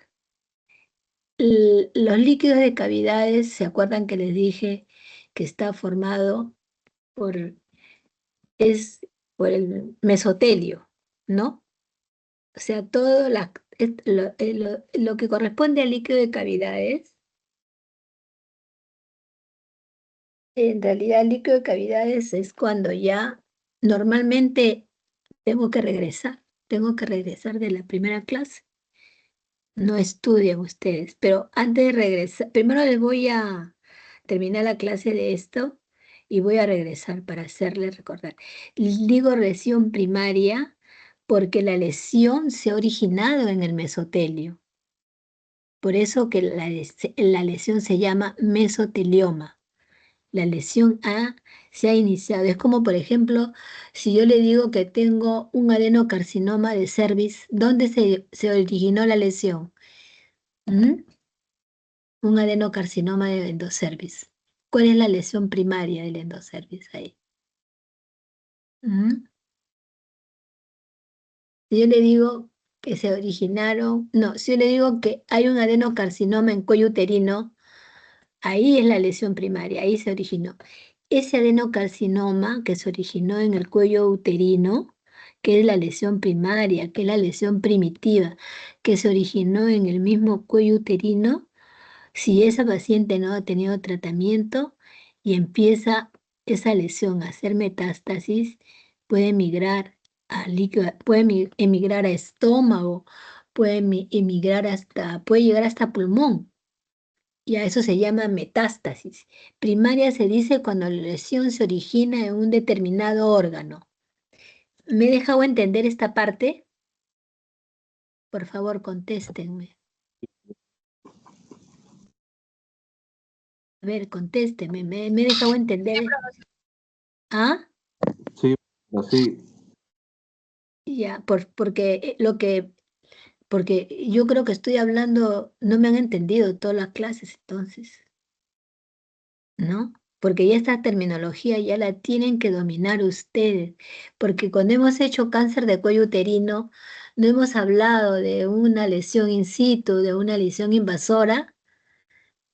Los líquidos de cavidades, ¿se acuerdan que les dije que está formado por, es por el mesotelio, ¿no? O sea, lo que corresponde al líquido de cavidades, en realidad el líquido de cavidades es cuando ya normalmente tengo que regresar de la primera clase. No estudian ustedes, pero antes de regresar, primero les voy a terminar la clase de esto y voy a regresar para hacerles recordar. Digo lesión primaria Porque la lesión se ha originado en el mesotelio. Por eso que la lesión se llama mesotelioma. La lesión se ha iniciado. Es como, por ejemplo, si yo le digo que tengo un adenocarcinoma de cervix, ¿dónde se originó la lesión? ¿Mm? Un adenocarcinoma de endocervix. ¿Cuál es la lesión primaria del endocervix ahí? ¿Mm? Si yo le digo que se originaron, no, si yo le digo que hay un adenocarcinoma en cuello uterino, ahí es la lesión primaria, ahí se originó. Ese adenocarcinoma que se originó en el cuello uterino, que es la lesión primaria, que es la lesión primitiva, que se originó en el mismo cuello uterino, si esa paciente no ha tenido tratamiento y empieza esa lesión a hacer metástasis, puede migrar a líquido, puede emigrar a estómago, puede llegar hasta pulmón. Y a eso se llama metástasis. Primaria se dice cuando la lesión se origina en un determinado órgano. ¿Me he dejado entender esta parte? Por favor, contéstenme. A ver, contéstenme. ¿Me he dejado entender? ¿Ah? Sí, así. Ya, porque yo creo que estoy hablando, no me han entendido todas las clases entonces, ¿no? Porque ya esta terminología ya la tienen que dominar ustedes, porque cuando hemos hecho cáncer de cuello uterino, no hemos hablado de una lesión in situ, de una lesión invasora.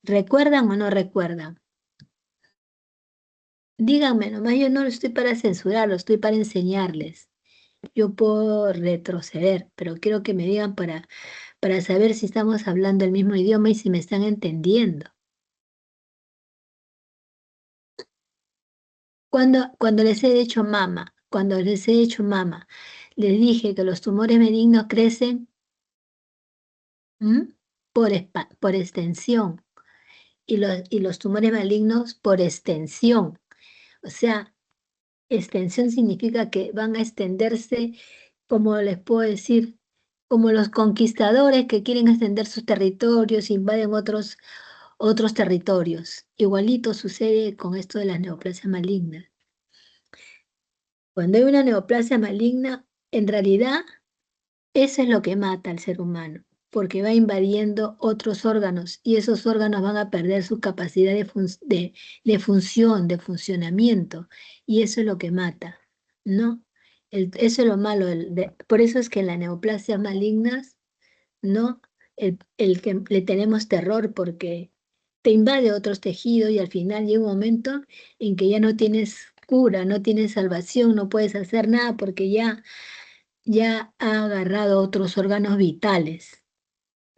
¿Recuerdan o no recuerdan? Díganme, nomás yo no estoy para censurarlo, estoy para enseñarles. Yo puedo retroceder, pero quiero que me digan para saber si estamos hablando el mismo idioma y si me están entendiendo. Cuando les he hecho mama, les dije que los tumores benignos crecen ¿m? por extensión y los tumores malignos por extensión. O sea, extensión significa que van a extenderse, como les puedo decir, como los conquistadores que quieren extender sus territorios, invaden otros territorios. Igualito sucede con esto de las neoplasias malignas. Cuando hay una neoplasia maligna, en realidad eso es lo que mata al ser humano, porque va invadiendo otros órganos y esos órganos van a perder su capacidad de función, de funcionamiento, y eso es lo que mata, ¿no? Eso es lo malo. Por eso es que en las neoplasias malignas, ¿no? El que le tenemos terror porque te invade otros tejidos y al final llega un momento en que ya no tienes cura, no tienes salvación, no puedes hacer nada porque ya ha agarrado otros órganos vitales.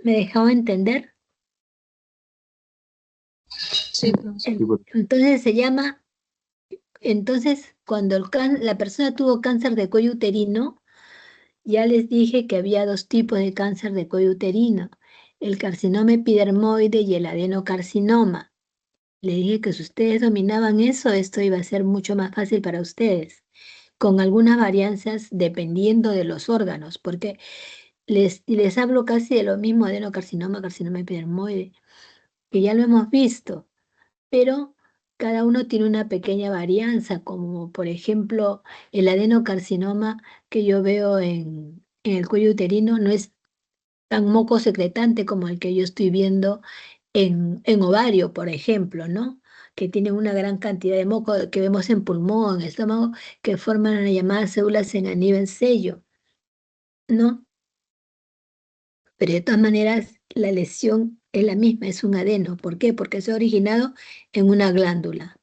¿Me dejaba entender? Sí, profesor. Entonces cuando la persona tuvo cáncer de cuello uterino, ya les dije que había dos tipos de cáncer de cuello uterino, el carcinoma epidermoide y el adenocarcinoma. Le dije que si ustedes dominaban eso, esto iba a ser mucho más fácil para ustedes, con algunas varianzas dependiendo de los órganos, porque les hablo casi de lo mismo, adenocarcinoma, carcinoma epidermoide, que ya lo hemos visto, pero cada uno tiene una pequeña varianza, como por ejemplo el adenocarcinoma que yo veo en el cuello uterino no es tan moco secretante como el que yo estoy viendo en ovario, por ejemplo, ¿no? Que tiene una gran cantidad de moco que vemos en pulmón, en estómago, que forman las llamadas células en a nivel sello, ¿no? Pero de todas maneras, la lesión es la misma, es un adeno. ¿Por qué? Porque se ha originado en una glándula,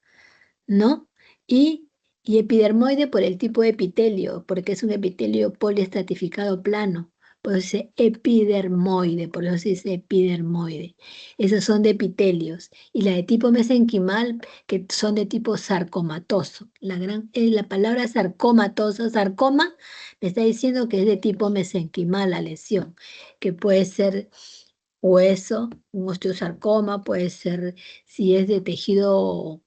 ¿no? Y, y epidermoide por el tipo de epitelio, porque es un epitelio poliestratificado plano. Por eso se dice epidermoide, por eso se dice epidermoide. Esos son de epitelios. Y la de tipo mesenquimal, que son de tipo sarcomatoso. La palabra sarcomatoso, sarcoma, me está diciendo que es de tipo mesenquimal la lesión, que puede ser hueso, un osteosarcoma, puede ser, si es de tejido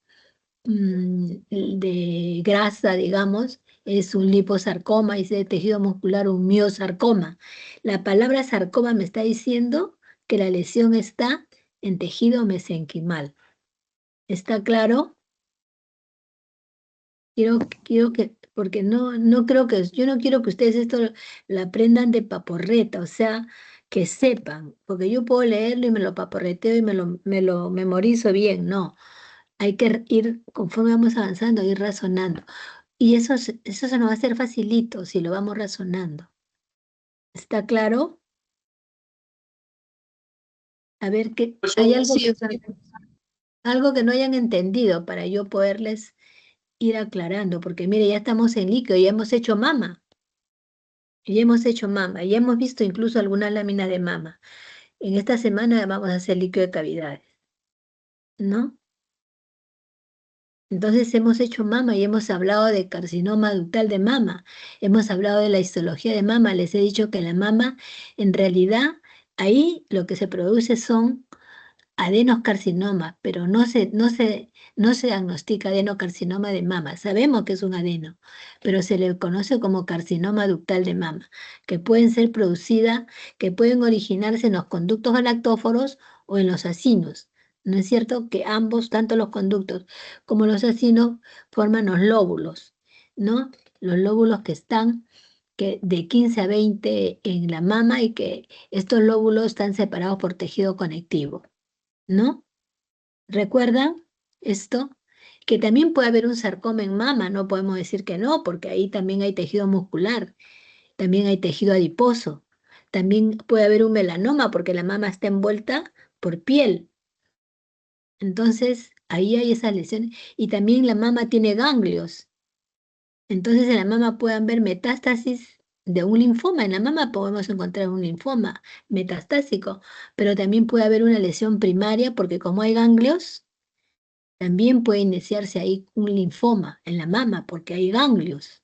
de grasa, digamos, es un liposarcoma y si es tejido muscular un miosarcoma. La palabra sarcoma me está diciendo que la lesión está en tejido mesenquimal. ¿Está claro? Quiero que, porque no creo que, yo no quiero que ustedes esto lo aprendan de paporreta, o sea, que sepan, porque yo puedo leerlo y me lo paporreteo y me lo memorizo bien, no. Hay que ir, conforme vamos avanzando, ir razonando. Y eso se nos va a hacer facilito si lo vamos razonando. ¿Está claro? A ver, hay Sí, algo que no hayan entendido para yo poderles ir aclarando, porque mire, ya estamos en líquido, ya hemos hecho mama. Ya hemos hecho mama, ya hemos visto incluso algunas láminas de mama. En esta semana vamos a hacer líquido de cavidades, ¿no? Entonces hemos hecho mama y hemos hablado de carcinoma ductal de mama, hemos hablado de la histología de mama, les he dicho que la mama, en realidad, ahí lo que se produce son adenocarcinoma, pero no se diagnostica adenocarcinoma de mama. Sabemos que es un adeno, pero se le conoce como carcinoma ductal de mama, que pueden ser producidas, que pueden originarse en los conductos galactóforos o en los acinos. ¿No es cierto que ambos, tanto los conductos como los acinos, forman los lóbulos, ¿no? Los lóbulos que están de 15 a 20 en la mama y que estos lóbulos están separados por tejido conectivo. ¿No? ¿Recuerdan esto? Que también puede haber un sarcoma en mama, no podemos decir que no, porque ahí también hay tejido muscular, también hay tejido adiposo, también puede haber un melanoma porque la mama está envuelta por piel. Entonces, ahí hay esas lesiones. Y también la mama tiene ganglios. Entonces, en la mama pueden haber metástasis de un linfoma. En la mama podemos encontrar un linfoma metastásico, pero también puede haber una lesión primaria porque como hay ganglios, también puede iniciarse ahí un linfoma en la mama porque hay ganglios,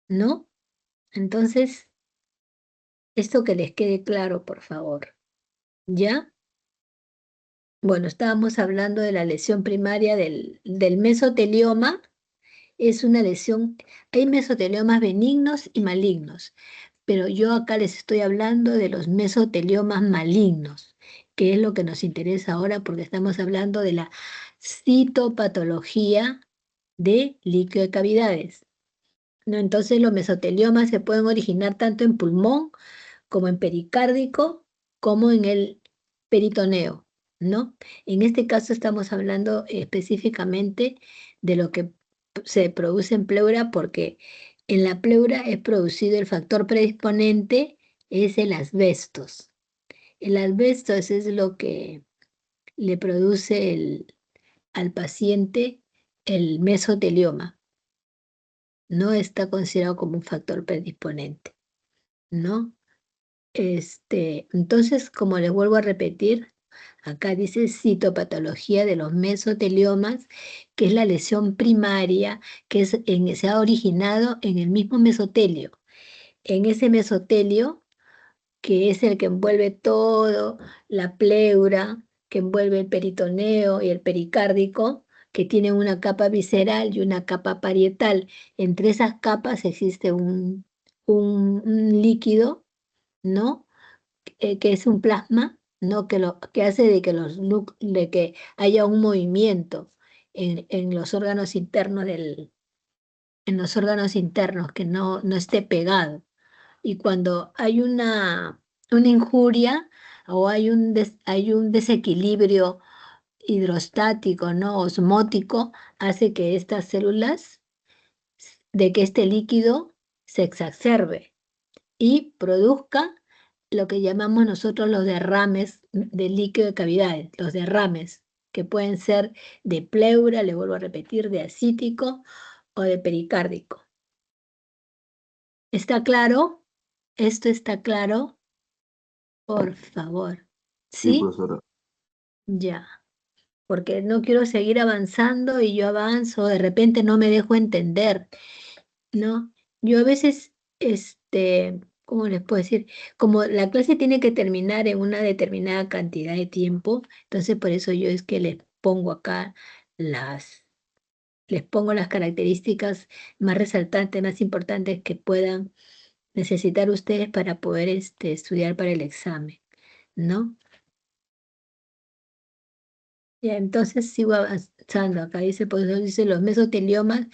¿no? Entonces, esto que les quede claro, por favor. ¿Ya? Bueno, estábamos hablando de la lesión primaria del mesotelioma. Es una lesión, hay mesoteliomas benignos y malignos, pero yo acá les estoy hablando de los mesoteliomas malignos, que es lo que nos interesa ahora porque estamos hablando de la citopatología de líquido de cavidades, ¿no? Entonces los mesoteliomas se pueden originar tanto en pulmón como en pericárdico, como en el peritoneo, ¿no? En este caso estamos hablando específicamente de lo que se produce en pleura porque en la pleura es producido el factor predisponente, es el asbestos. El asbestos es lo que le produce al paciente el mesotelioma. No está considerado como un factor predisponente, ¿no? Entonces, como les vuelvo a repetir, acá dice citopatología de los mesoteliomas, que es la lesión primaria se ha originado en el mismo mesotelio. En ese mesotelio, que es el que envuelve todo, la pleura, que envuelve el peritoneo y el pericárdico, que tienen una capa visceral y una capa parietal. Entre esas capas existe un líquido, ¿no? Que es un plasma, ¿no? Que hace de que haya un movimiento en los órganos internos en los órganos internos, que no esté pegado. Y cuando hay una injuria o hay un desequilibrio hidrostático, ¿no? Osmótico, hace que estas células, de que este líquido se exacerbe y produzca lo que llamamos nosotros los derrames de líquido de cavidades, los derrames que pueden ser de pleura, le vuelvo a repetir, de ascítico o de pericárdico. ¿Está claro? ¿Esto está claro? Por favor. Sí, ¿Sí? profesora. Ya. Porque no quiero seguir avanzando y yo avanzo, de repente no me dejo entender, ¿no? Yo a veces, ¿cómo les puedo decir? Como la clase tiene que terminar en una determinada cantidad de tiempo, entonces por eso yo es que les pongo acá las les pongo las características más resaltantes, más importantes que puedan necesitar ustedes para poder estudiar para el examen, ¿no? Ya, entonces sigo avanzando. Acá dice, pues dice, los mesoteliomas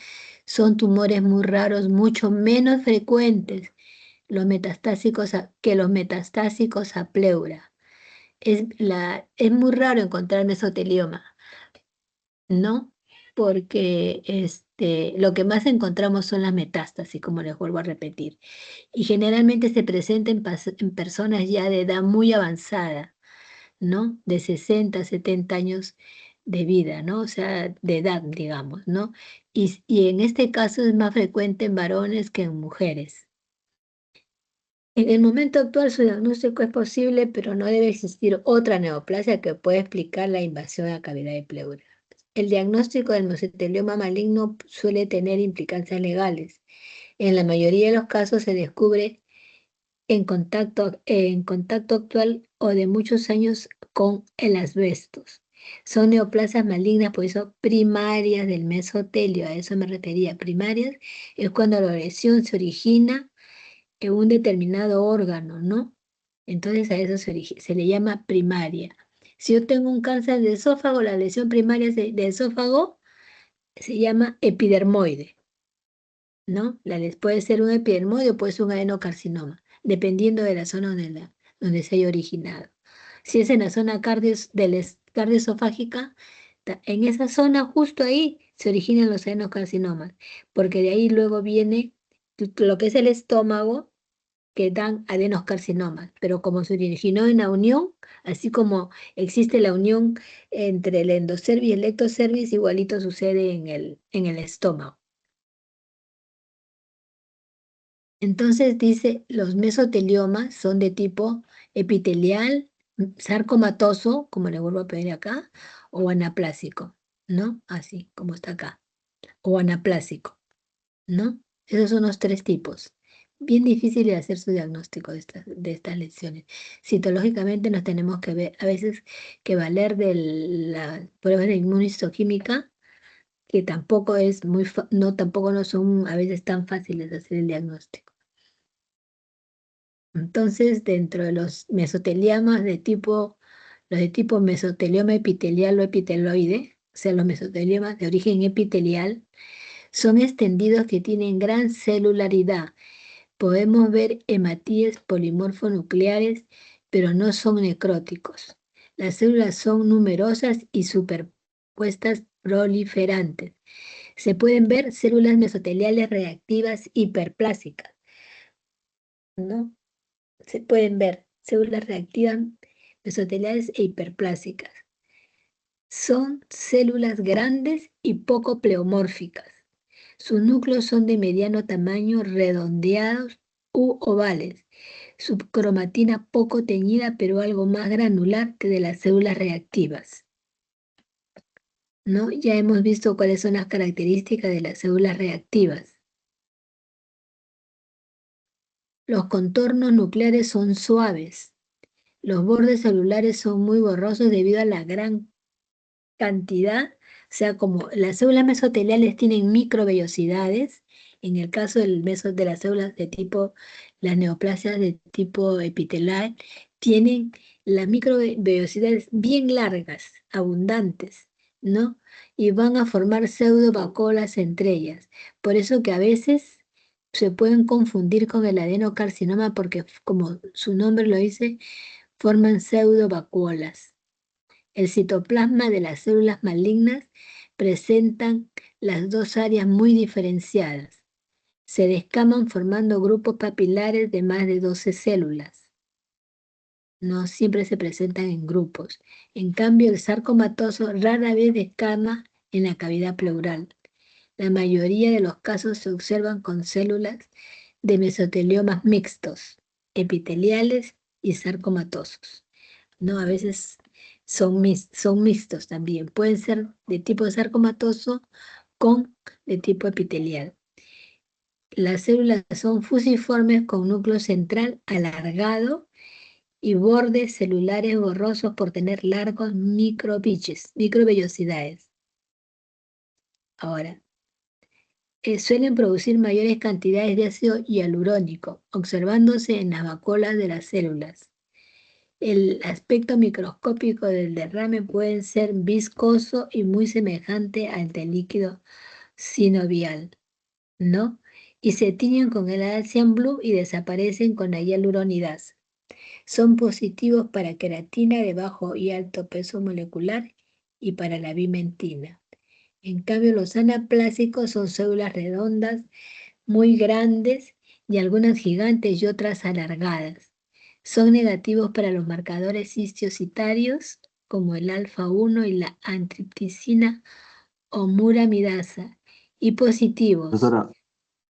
son tumores muy raros, mucho menos frecuentes que los metastásicos a pleura. Es muy raro encontrar mesotelioma, ¿no? Porque lo que más encontramos son las metástasis, como les vuelvo a repetir. Y generalmente se presenta en personas ya de edad muy avanzada, ¿no? De 60, 70 años de vida, ¿no? O sea, de edad, digamos, ¿no? Y en este caso es más frecuente en varones que en mujeres. En el momento actual su diagnóstico es posible, pero no debe existir otra neoplasia que pueda explicar la invasión a la cavidad de pleura. El diagnóstico del mesotelioma maligno suele tener implicancias legales. En la mayoría de los casos se descubre en contacto actual o de muchos años con el asbestos. Son neoplasias malignas, por eso primarias del mesotelio, a eso me refería. Primarias es cuando la lesión se origina en un determinado órgano, ¿no? Entonces a eso se le llama primaria. Si yo tengo un cáncer de esófago, la lesión primaria de esófago se llama epidermoide, ¿no? Puede ser un epidermoide o puede ser un adenocarcinoma, dependiendo de la zona donde se haya originado. Si es en la zona cardioesofágica, en esa zona justo ahí se originan los adenocarcinomas, porque de ahí luego viene lo que es el estómago, que dan adenoscarcinomas, pero como se originó en la unión, así como existe la unión entre el endocervix y el ectocervix, igualito sucede en el estómago. Entonces dice, los mesoteliomas son de tipo epitelial, sarcomatoso, como le vuelvo a pedir acá, o anaplásico, ¿no? Así como está acá, o anaplásico, ¿no? Esos son los tres tipos. Bien difícil de hacer su diagnóstico de estas lesiones. Citológicamente nos tenemos que ver, a veces que valer de la prueba de inmunohistoquímica, que tampoco es tampoco no son a veces tan fáciles de hacer el diagnóstico. Entonces, dentro de los mesoteliomas los de tipo mesotelioma epitelial o epiteloide, o sea, los mesoteliomas de origen epitelial, son extendidos que tienen gran celularidad. Podemos ver hematíes polimorfonucleares, pero no son necróticos. Las células son numerosas y superpuestas proliferantes. Se pueden ver células mesoteliales reactivas hiperplásicas, ¿no? Se pueden ver células reactivas mesoteliales e hiperplásicas. Son células grandes y poco pleomórficas. Sus núcleos son de mediano tamaño, redondeados u ovales. Su cromatina poco teñida, pero algo más granular que de las células reactivas, ¿no? Ya hemos visto cuáles son las características de las células reactivas. Los contornos nucleares son suaves. Los bordes celulares son muy borrosos debido a la gran cantidad, o sea, como las células mesoteliales tienen microvellosidades, en el caso de las células de tipo, las neoplasias de tipo epitelial, tienen las microvellosidades bien largas, abundantes, ¿no? Y van a formar pseudovacuolas entre ellas. Por eso que a veces se pueden confundir con el adenocarcinoma porque, como su nombre lo dice, forman pseudovacuolas. El citoplasma de las células malignas presentan las dos áreas muy diferenciadas. Se descaman formando grupos papilares de más de 12 células. No siempre se presentan en grupos. En cambio, el sarcomatoso rara vez descama en la cavidad pleural. La mayoría de los casos se observan con células de mesoteliomas mixtos, epiteliales y sarcomatosos. ¿No? A veces son mixtos también. Pueden ser de tipo sarcomatoso con de tipo epitelial. Las células son fusiformes con núcleo central alargado y bordes celulares borrosos por tener largos microvellosidades. Ahora, suelen producir mayores cantidades de ácido hialurónico, observándose en las vacuolas de las células. El aspecto microscópico del derrame puede ser viscoso y muy semejante al del líquido sinovial, ¿no? Y se tiñen con el Alcian Blue y desaparecen con la hialuronidasa. Son positivos para queratina de bajo y alto peso molecular y para la bimentina. En cambio, los anaplásicos son células redondas, muy grandes y algunas gigantes y otras alargadas. Son negativos para los marcadores histiocytarios como el alfa-1 y la antripticina o muramidasa y positivos. Profesora,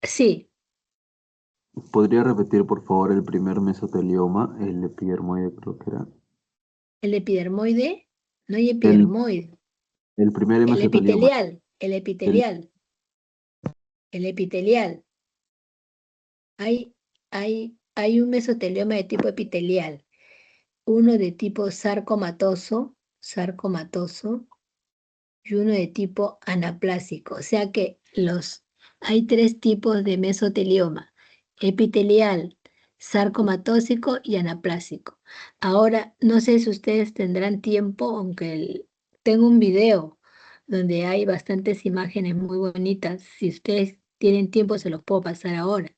Sí, ¿podría repetir por favor el primer mesotelioma, el epidermoide creo que era? el epidermoide, no hay El, epidermoide, el primer el mesotelioma. epitelial, el El, epitelial, el epitelial. Hay un mesotelioma de tipo epitelial, uno de tipo sarcomatoso y uno de tipo anaplásico. O sea que hay tres tipos de mesotelioma: epitelial, sarcomatósico y anaplásico. Ahora, no sé si ustedes tendrán tiempo, aunque tengo un video donde hay bastantes imágenes muy bonitas. Si ustedes tienen tiempo, se los puedo pasar ahora,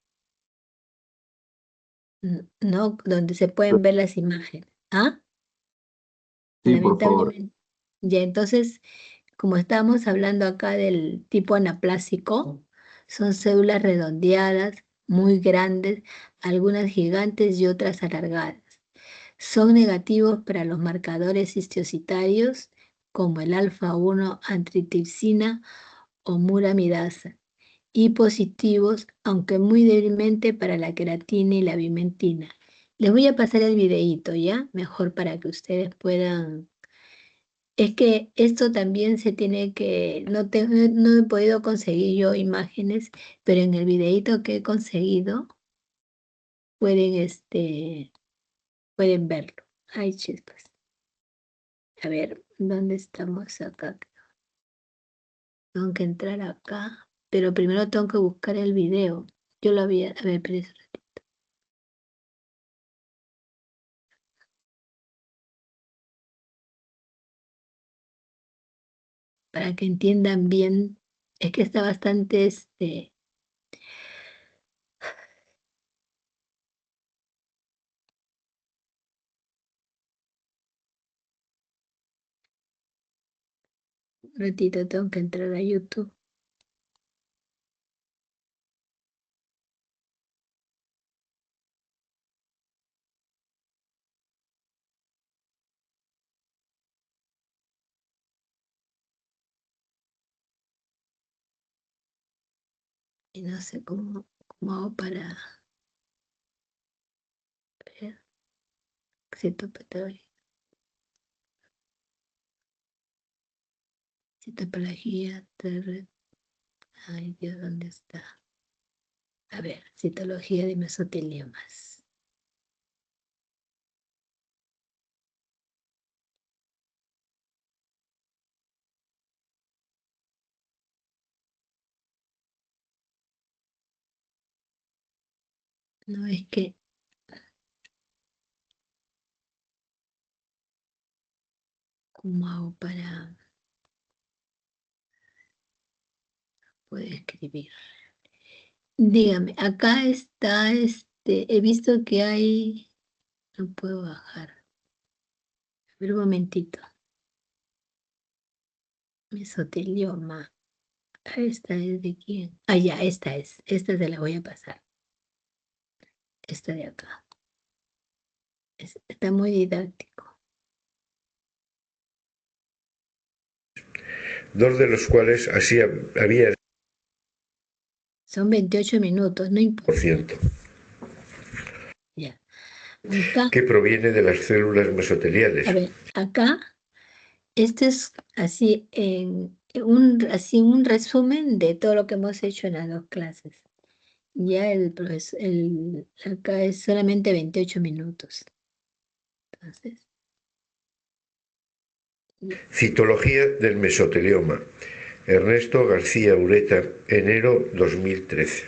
¿no? Donde se pueden ver las imágenes. ¿Ah? sí, por favor. Lamentablemente. Ya, entonces, como estamos hablando acá del tipo anaplásico, son células redondeadas, muy grandes, algunas gigantes y otras alargadas. Son negativos para los marcadores histiocytarios como el alfa-1 antripsina o muramidasa y positivos, aunque muy débilmente, para la queratina y la bimentina. Les voy a pasar el videíto, ¿ya? Mejor para que ustedes puedan. Es que esto también se tiene que, no he podido conseguir yo imágenes, pero en el videíto que he conseguido pueden, pueden verlo. Ay, chispas. A ver, ¿dónde estamos acá? Tengo que entrar acá, pero primero tengo que buscar el video. Yo lo había, a ver, para que entiendan bien. Es que está bastante, un ratito tengo que entrar a YouTube. Y no sé cómo hago para ver citopatología. Citopatología, ay Dios, ¿dónde está? A ver, citología de mesoteliomas. No es que, ¿cómo hago para poder escribir? Dígame, acá está, he visto que hay, no puedo bajar. A ver un momentito. Mesotelioma. ¿Esta es de quién? Ah, ya, esta es. Esta se la voy a pasar. Esta de acá. Está muy didáctico. Dos de los cuales así había Son 28 minutos, no importa. por ciento, Ya. Acá, que proviene de las células a mesoteliales. ver, acá, este es así así un resumen de todo lo que hemos hecho en las dos clases. Ya acá es solamente 28 minutos. Entonces, Citología del mesotelioma. Ernesto García Ureta, enero 2013.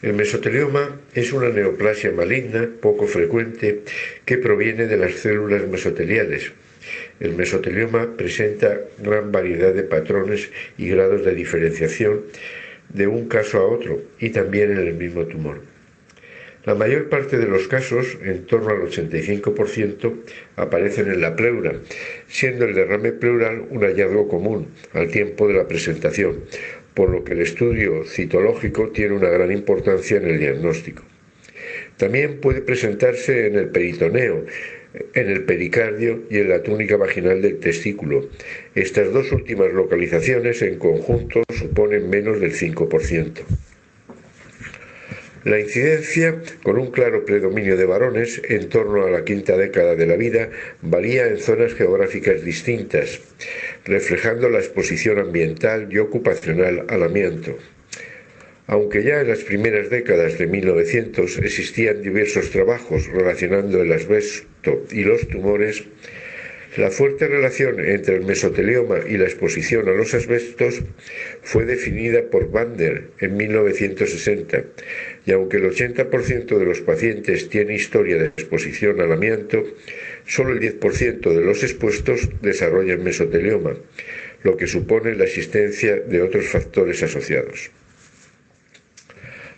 El mesotelioma es una neoplasia maligna poco frecuente que proviene de las células mesoteliales. El mesotelioma presenta gran variedad de patrones y grados de diferenciación de un caso a otro y también en el mismo tumor. La mayor parte de los casos, en torno al 85%, aparecen en la pleura, siendo el derrame pleural un hallazgo común al tiempo de la presentación, por lo que el estudio citológico tiene una gran importancia en el diagnóstico. También puede presentarse en el peritoneo, en el pericardio y en la túnica vaginal del testículo. Estas dos últimas localizaciones en conjunto suponen menos del 5%. La incidencia, con un claro predominio de varones, en torno a la quinta década de la vida, varía en zonas geográficas distintas, reflejando la exposición ambiental y ocupacional al amianto. Aunque ya en las primeras décadas de 1900 existían diversos trabajos relacionando el asbesto y los tumores, la fuerte relación entre el mesotelioma y la exposición a los asbestos fue definida por Bander en 1960, y aunque el 80% de los pacientes tiene historia de exposición al amianto, solo el 10% de los expuestos desarrollan mesotelioma, lo que supone la existencia de otros factores asociados.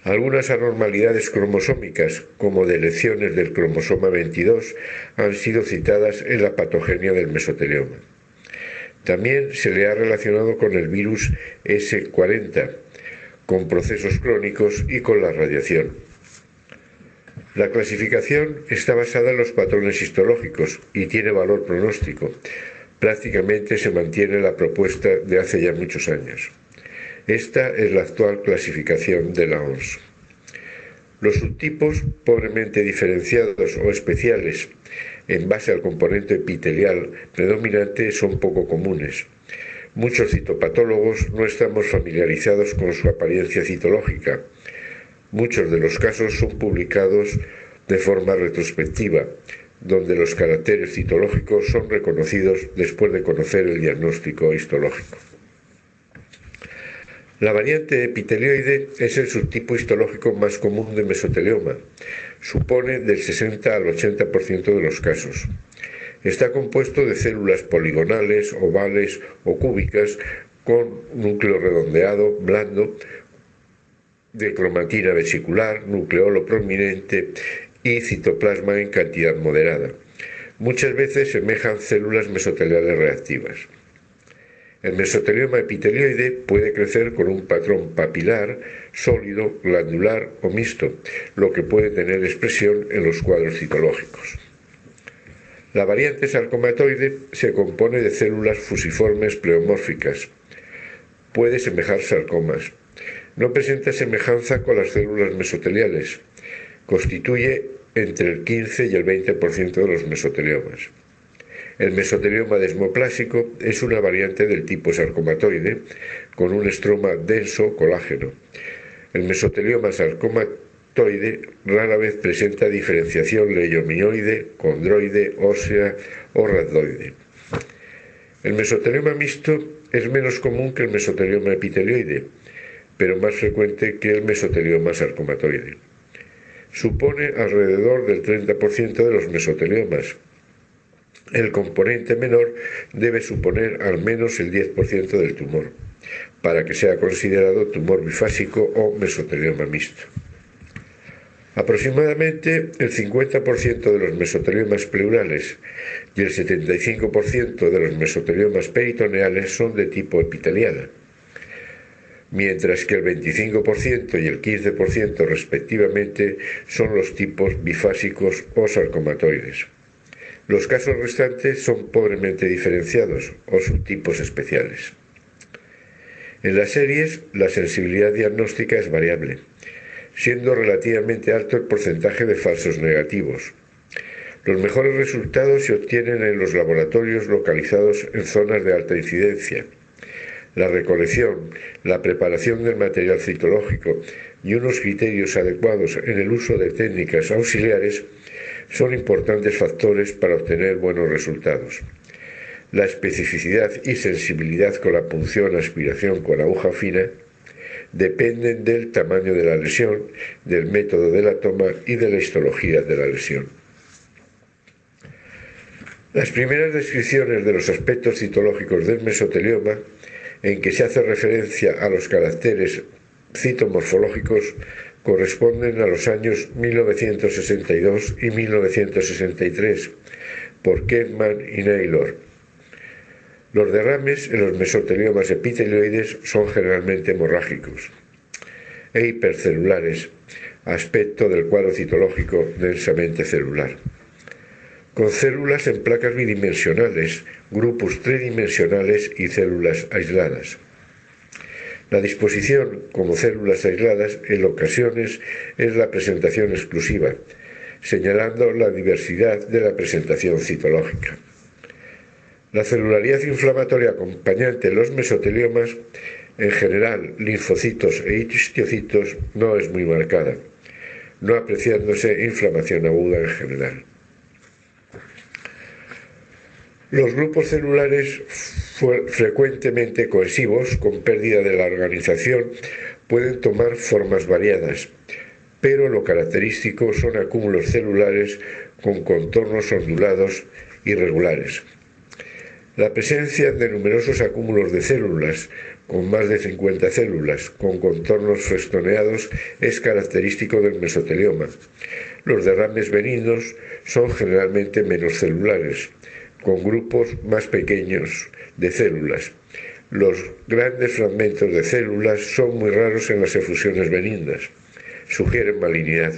Algunas anormalidades cromosómicas, como deleciones del cromosoma 22, han sido citadas en la patogenia del mesotelioma. También se le ha relacionado con el virus S40, con procesos crónicos y con la radiación. La clasificación está basada en los patrones histológicos y tiene valor pronóstico. Prácticamente se mantiene la propuesta de hace ya muchos años. Esta es la actual clasificación de la OMS. Los subtipos pobremente diferenciados o especiales en base al componente epitelial predominante son poco comunes. Muchos citopatólogos no estamos familiarizados con su apariencia citológica. Muchos de los casos son publicados de forma retrospectiva, donde los caracteres citológicos son reconocidos después de conocer el diagnóstico histológico. La variante epitelioide es el subtipo histológico más común de mesotelioma. Supone del 60 al 80% de los casos. Está compuesto de células poligonales, ovales o cúbicas con núcleo redondeado, blando, de cromatina vesicular, nucleolo prominente y citoplasma en cantidad moderada. Muchas veces semejan células mesoteliales reactivas. El mesotelioma epitelioide puede crecer con un patrón papilar, sólido, glandular o mixto, lo que puede tener expresión en los cuadros citológicos. La variante sarcomatoide se compone de células fusiformes pleomórficas. Puede semejar sarcomas. No presenta semejanza con las células mesoteliales. Constituye entre el 15 y el 20% de los mesoteliomas. El mesotelioma desmoplásico es una variante del tipo sarcomatoide con un estroma denso colágeno. El mesotelioma sarcomatoide rara vez presenta diferenciación leiomioide, condroide, ósea o rhabdoide. El mesotelioma mixto es menos común que el mesotelioma epitelioide, pero más frecuente que el mesotelioma sarcomatoide. Supone alrededor del 30% de los mesoteliomas. El componente menor debe suponer al menos el 10% del tumor, para que sea considerado tumor bifásico o mesotelioma mixto. Aproximadamente el 50% de los mesoteliomas pleurales y el 75% de los mesoteliomas peritoneales son de tipo epitelial, mientras que el 25% y el 15% respectivamente son los tipos bifásicos o sarcomatoides. Los casos restantes son pobremente diferenciados o subtipos especiales. En las series, la sensibilidad diagnóstica es variable, siendo relativamente alto el porcentaje de falsos negativos. Los mejores resultados se obtienen en los laboratorios localizados en zonas de alta incidencia. La recolección, la preparación del material citológico y unos criterios adecuados en el uso de técnicas auxiliares son importantes factores para obtener buenos resultados. La especificidad y sensibilidad con la punción, aspiración con aguja fina dependen del tamaño de la lesión, del método de la toma y de la histología de la lesión. Las primeras descripciones de los aspectos citológicos del mesotelioma, en que se hace referencia a los caracteres citomorfológicos, corresponden a los años 1962 y 1963 por Kempman y Naylor. Los derrames en los mesoteliomas epitelioides son generalmente hemorrágicos e hipercelulares, aspecto del cuadro citológico densamente celular, con células en placas bidimensionales, grupos tridimensionales y células aisladas. La disposición como células aisladas en ocasiones es la presentación exclusiva, señalando la diversidad de la presentación citológica. La celularidad inflamatoria acompañante en los mesoteliomas, en general linfocitos e histocitos, no es muy marcada, no apreciándose inflamación aguda en general. Los grupos celulares frecuentemente cohesivos, con pérdida de la organización, pueden tomar formas variadas, pero lo característico son acúmulos celulares con contornos ondulados irregulares. La presencia de numerosos acúmulos de células, con más de 50 células, con contornos festoneados, es característico del mesotelioma. Los derrames benignos son generalmente menos celulares, con grupos más pequeños de células. Los grandes fragmentos de células son muy raros en las efusiones benignas. Sugieren malignidad,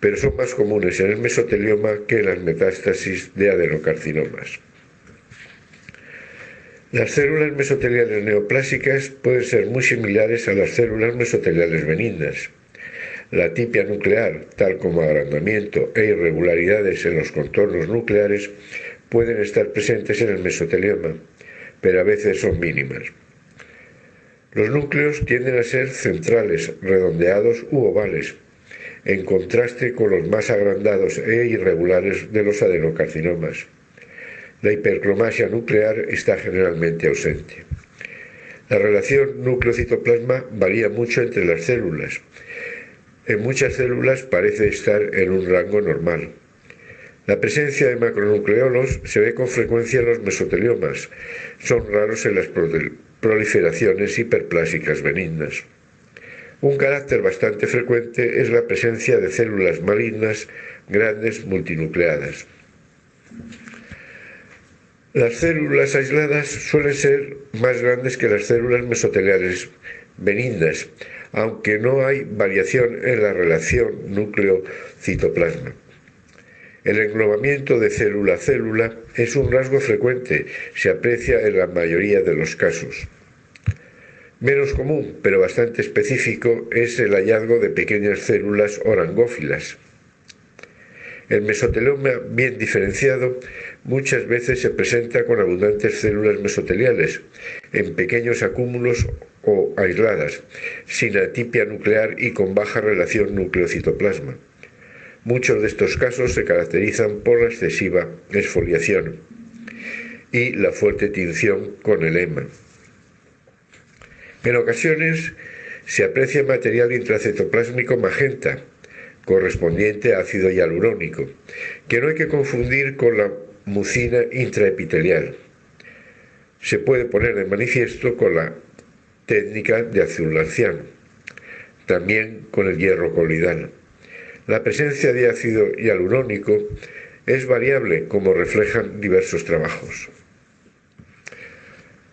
pero son más comunes en el mesotelioma que en las metástasis de adenocarcinomas. Las células mesoteliales neoplásicas pueden ser muy similares a las células mesoteliales benignas. La atipia nuclear, tal como agrandamiento e irregularidades en los contornos nucleares, pueden estar presentes en el mesotelioma, pero a veces son mínimas. Los núcleos tienden a ser centrales, redondeados u ovales, en contraste con los más agrandados e irregulares de los adenocarcinomas. La hipercromasia nuclear está generalmente ausente. La relación núcleo-citoplasma varía mucho entre las células. En muchas células parece estar en un rango normal. La presencia de macronucleolos se ve con frecuencia en los mesoteliomas. Son raros en las proliferaciones hiperplásicas benignas. Un carácter bastante frecuente es la presencia de células malignas grandes multinucleadas. Las células aisladas suelen ser más grandes que las células mesoteliales benignas, aunque no hay variación en la relación núcleo-citoplasma. El englobamiento de célula a célula es un rasgo frecuente, se aprecia en la mayoría de los casos. Menos común, pero bastante específico, es el hallazgo de pequeñas células orangófilas. El mesotelioma bien diferenciado muchas veces se presenta con abundantes células mesoteliales, en pequeños acúmulos o aisladas, sin atipia nuclear y con baja relación núcleo-citoplasma. Muchos de estos casos se caracterizan por la excesiva exfoliación y la fuerte tinción con el hema. En ocasiones se aprecia material intracitoplásmico magenta, correspondiente a ácido hialurónico, que no hay que confundir con la mucina intraepitelial. Se puede poner de manifiesto con la técnica de azul-lanciano, también con el hierro coloidal. La presencia de ácido hialurónico es variable, como reflejan diversos trabajos.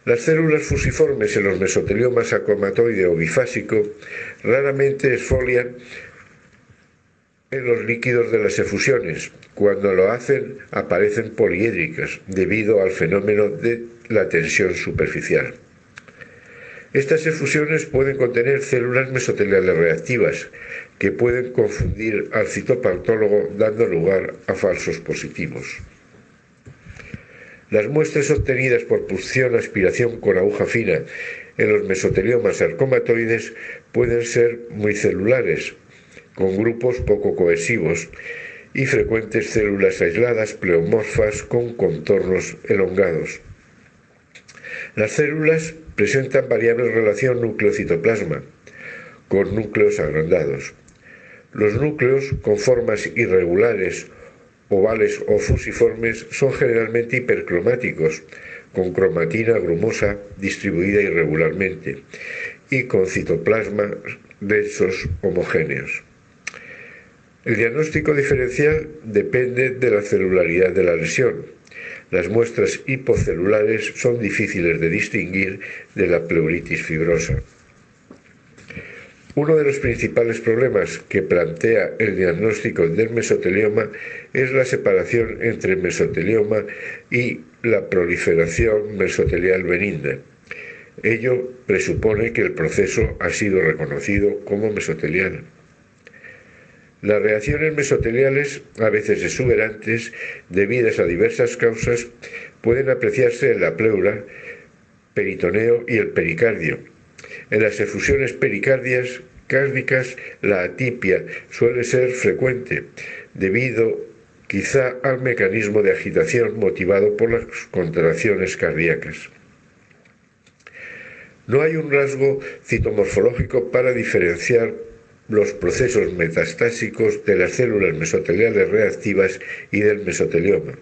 Las células fusiformes en los mesoteliomas acromatoide o bifásico raramente exfolian en los líquidos de las efusiones. Cuando lo hacen, aparecen poliédricas debido al fenómeno de la tensión superficial. Estas efusiones pueden contener células mesoteliales reactivas que pueden confundir al citopatólogo, dando lugar a falsos positivos. Las muestras obtenidas por punción-aspiración con aguja fina en los mesoteliomas sarcomatoides pueden ser muy celulares, con grupos poco cohesivos y frecuentes células aisladas pleomorfas con contornos elongados. Las células presentan variable relación núcleo-citoplasma, con núcleos agrandados. Los núcleos con formas irregulares, ovales o fusiformes son generalmente hipercromáticos, con cromatina grumosa distribuida irregularmente y con citoplasma densos homogéneos. El diagnóstico diferencial depende de la celularidad de la lesión. Las muestras hipocelulares son difíciles de distinguir de la pleuritis fibrosa. Uno de los principales problemas que plantea el diagnóstico del mesotelioma es la separación entre mesotelioma y la proliferación mesotelial benigna. Ello presupone que el proceso ha sido reconocido como mesotelial. Las reacciones mesoteliales, a veces exuberantes, debidas a diversas causas, pueden apreciarse en la pleura, peritoneo y el pericardio. En las efusiones pericárdicas, la atipia suele ser frecuente, debido quizá al mecanismo de agitación motivado por las contracciones cardíacas. No hay un rasgo citomorfológico para diferenciar los procesos metastásicos de las células mesoteliales reactivas y del mesotelioma,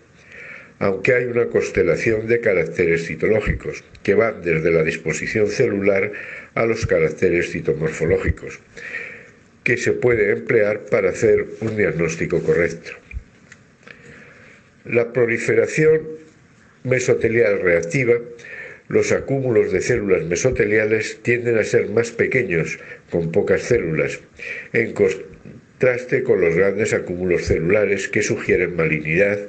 aunque hay una constelación de caracteres citológicos que van desde la disposición celular a los caracteres citomorfológicos, que se puede emplear para hacer un diagnóstico correcto. La proliferación mesotelial reactiva, los acúmulos de células mesoteliales tienden a ser más pequeños, con pocas células, en contraste con los grandes acúmulos celulares que sugieren malignidad,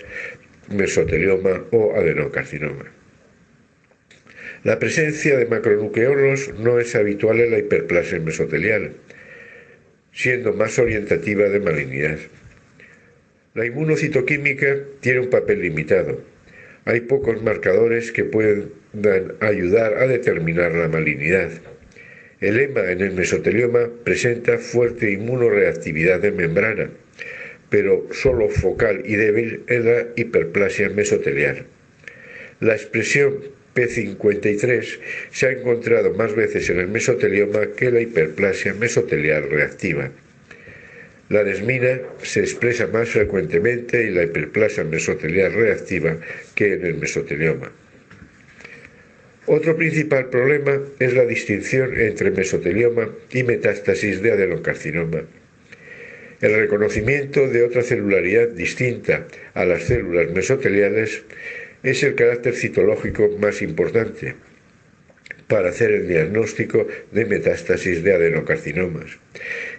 mesotelioma o adenocarcinoma. La presencia de macronucleolos no es habitual en la hiperplasia mesotelial, siendo más orientativa de malignidad. La inmunocitoquímica tiene un papel limitado. Hay pocos marcadores que puedan ayudar a determinar la malignidad. El EMA en el mesotelioma presenta fuerte inmunoreactividad de membrana, pero solo focal y débil en la hiperplasia mesotelial. La expresión P53 se ha encontrado más veces en el mesotelioma que en la hiperplasia mesotelial reactiva. La desmina se expresa más frecuentemente en la hiperplasia mesotelial reactiva que en el mesotelioma. Otro principal problema es la distinción entre mesotelioma y metástasis de adenocarcinoma. El reconocimiento de otra celularidad distinta a las células mesoteliales es el carácter citológico más importante para hacer el diagnóstico de metástasis de adenocarcinomas.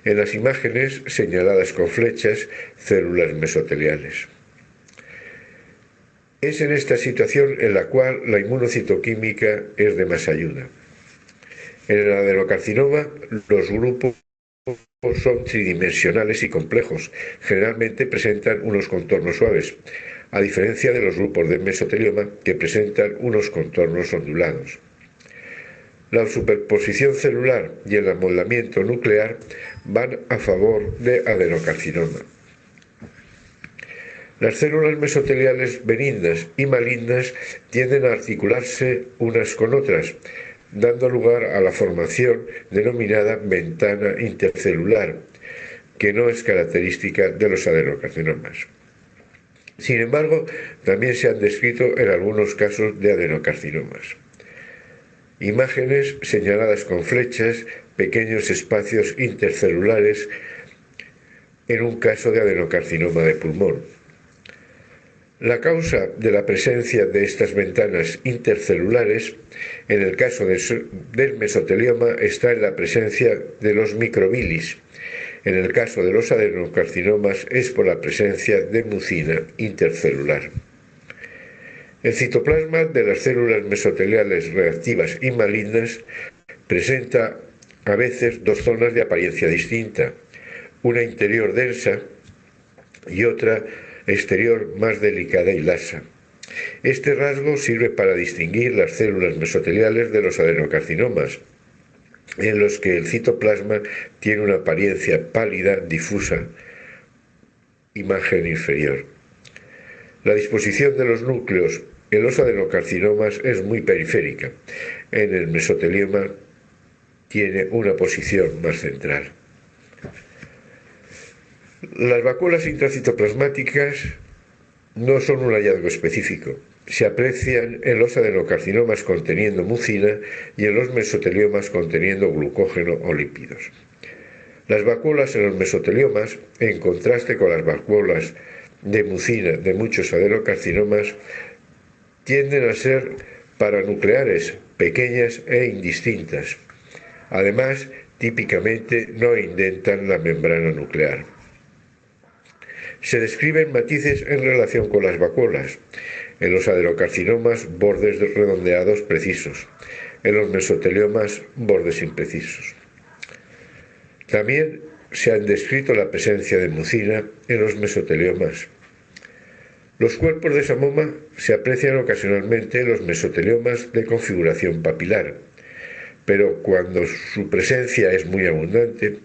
En las imágenes señaladas con flechas, células mesoteliales. Es en esta situación en la cual la inmunocitoquímica es de más ayuda. En el adenocarcinoma, los grupos son tridimensionales y complejos. Generalmente presentan unos contornos suaves, a diferencia de los grupos de mesotelioma que presentan unos contornos ondulados. La superposición celular y el amoldamiento nuclear van a favor de adenocarcinoma. Las células mesoteliales benignas y malignas tienden a articularse unas con otras, dando lugar a la formación denominada ventana intercelular, que no es característica de los adenocarcinomas. Sin embargo, también se han descrito en algunos casos de adenocarcinomas. Imágenes señaladas con flechas, pequeños espacios intercelulares en un caso de adenocarcinoma de pulmón. La causa de la presencia de estas ventanas intercelulares, en el caso del mesotelioma, está en la presencia de los microvilis. En el caso de los adenocarcinomas es por la presencia de mucina intercelular. El citoplasma de las células mesoteliales reactivas y malignas presenta a veces dos zonas de apariencia distinta, una interior densa y otra exterior más delicada y lasa. Este rasgo sirve para distinguir las células mesoteliales de los adenocarcinomas, en los que el citoplasma tiene una apariencia pálida, difusa, imagen inferior. La disposición de los núcleos en los adenocarcinomas es muy periférica. En el mesotelioma tiene una posición más central. Las vacuolas intracitoplasmáticas no son un hallazgo específico. Se aprecian en los adenocarcinomas conteniendo mucina y en los mesoteliomas conteniendo glucógeno o lípidos. Las vacuolas en los mesoteliomas, en contraste con las vacuolas de mucina de muchos adenocarcinomas, tienden a ser paranucleares, pequeñas e indistintas. Además, típicamente no indentan la membrana nuclear. Se describen matices en relación con las vacuolas. En los adenocarcinomas, bordes redondeados precisos. En los mesoteliomas, bordes imprecisos. También se han descrito la presencia de mucina en los mesoteliomas. Los cuerpos de samoma se aprecian ocasionalmente en los mesoteliomas de configuración papilar, pero cuando su presencia es muy abundante,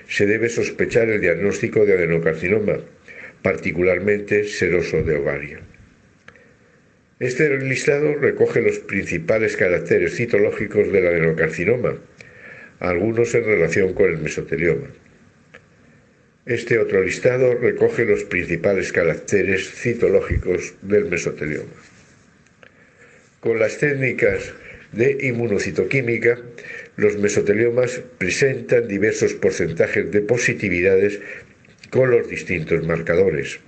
se debe sospechar el diagnóstico de adenocarcinoma, particularmente seroso de ovario. Este listado recoge los principales caracteres citológicos del adenocarcinoma, algunos en relación con el mesotelioma. Este otro listado recoge los principales caracteres citológicos del mesotelioma. Con las técnicas de inmunocitoquímica, los mesoteliomas presentan diversos porcentajes de positividades con los distintos marcadores.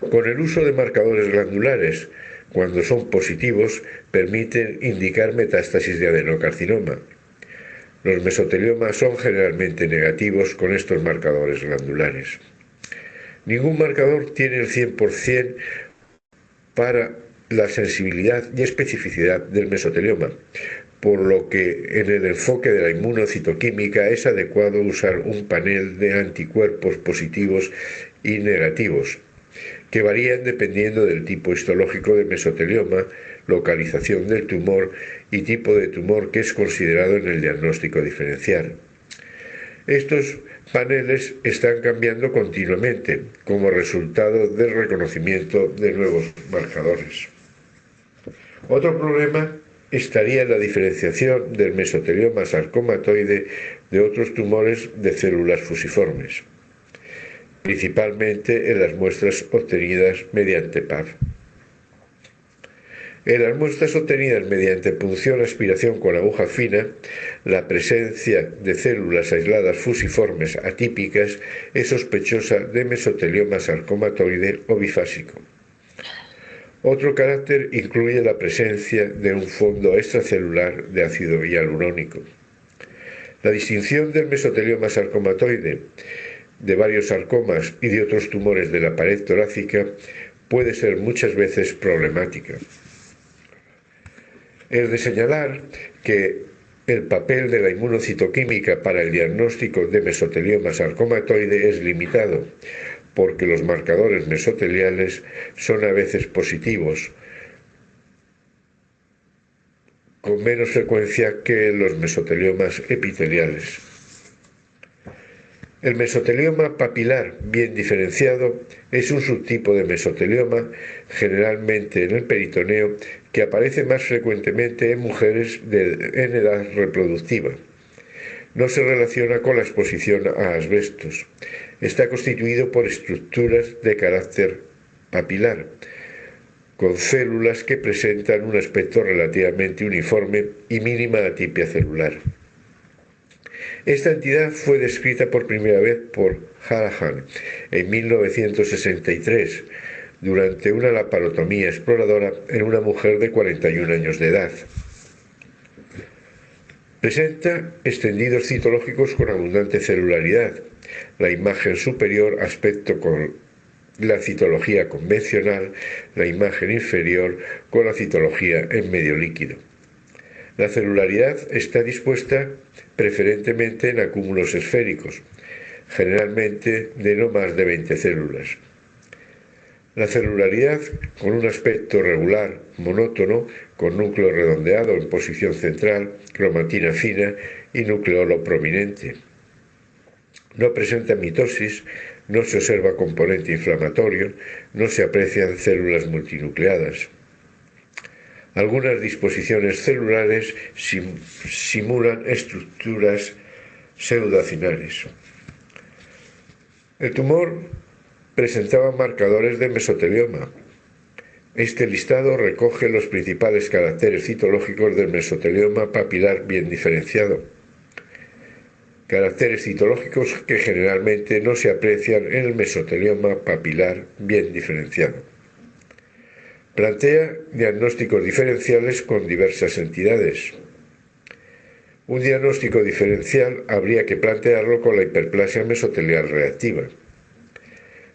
Con el uso de marcadores glandulares, cuando son positivos, permiten indicar metástasis de adenocarcinoma. Los mesoteliomas son generalmente negativos con estos marcadores glandulares. Ningún marcador tiene el 100% para la sensibilidad y especificidad del mesotelioma, por lo que en el enfoque de la inmunocitoquímica es adecuado usar un panel de anticuerpos positivos y negativos, que varían dependiendo del tipo histológico de mesotelioma, localización del tumor y tipo de tumor que es considerado en el diagnóstico diferencial. Estos paneles están cambiando continuamente como resultado del reconocimiento de nuevos marcadores. Otro problema estaría en la diferenciación del mesotelioma sarcomatoide de otros tumores de células fusiformes, principalmente en las muestras obtenidas mediante PAR. En las muestras obtenidas mediante punción-aspiración con aguja fina, la presencia de células aisladas fusiformes atípicas es sospechosa de mesotelioma sarcomatoide o bifásico. Otro carácter incluye la presencia de un fondo extracelular de ácido hialurónico. La distinción del mesotelioma sarcomatoide de varios sarcomas y de otros tumores de la pared torácica puede ser muchas veces problemática. Es de señalar que el papel de la inmunocitoquímica para el diagnóstico de mesotelioma sarcomatoide es limitado, porque los marcadores mesoteliales son a veces positivos, con menos frecuencia que los mesoteliomas epiteliales. El mesotelioma papilar bien diferenciado es un subtipo de mesotelioma, generalmente en el peritoneo, que aparece más frecuentemente en mujeres en edad reproductiva. No se relaciona con la exposición a asbestos. Está constituido por estructuras de carácter papilar, con células que presentan un aspecto relativamente uniforme y mínima atipia celular. Esta entidad fue descrita por primera vez por Harahan en 1963 durante una laparotomía exploradora en una mujer de 41 años de edad. Presenta extendidos citológicos con abundante celularidad. La imagen superior aspecto con la citología convencional, la imagen inferior con la citología en medio líquido. La celularidad está dispuesta preferentemente en acúmulos esféricos, generalmente de no más de 20 células. La celularidad, con un aspecto regular, monótono, con núcleo redondeado en posición central, cromatina fina y nucleolo prominente. No presenta mitosis, no se observa componente inflamatorio, no se aprecian células multinucleadas. Algunas disposiciones celulares simulan estructuras pseudoacinales. El tumor presentaba marcadores de mesotelioma. Este listado recoge los principales caracteres citológicos del mesotelioma papilar bien diferenciado. Caracteres citológicos que generalmente no se aprecian en el mesotelioma papilar bien diferenciado. Plantea diagnósticos diferenciales con diversas entidades. Un diagnóstico diferencial habría que plantearlo con la hiperplasia mesotelial reactiva.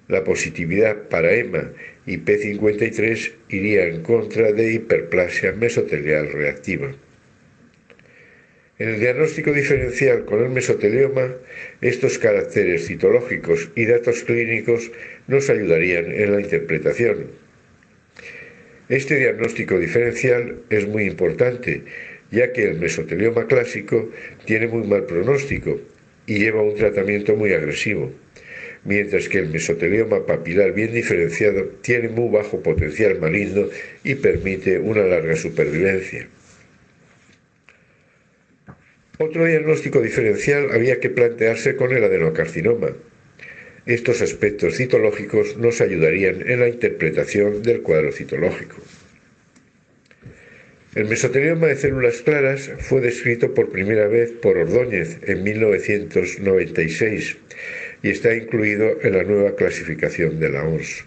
La positividad para EMA y P53 iría en contra de hiperplasia mesotelial reactiva. En el diagnóstico diferencial con el mesotelioma, estos caracteres citológicos y datos clínicos nos ayudarían en la interpretación. Este diagnóstico diferencial es muy importante, ya que el mesotelioma clásico tiene muy mal pronóstico y lleva un tratamiento muy agresivo, mientras que el mesotelioma papilar bien diferenciado tiene muy bajo potencial maligno y permite una larga supervivencia. Otro diagnóstico diferencial había que plantearse con el adenocarcinoma. Estos aspectos citológicos nos ayudarían en la interpretación del cuadro citológico. El mesotelioma de células claras fue descrito por primera vez por Ordóñez en 1996 y está incluido en la nueva clasificación de la OMS.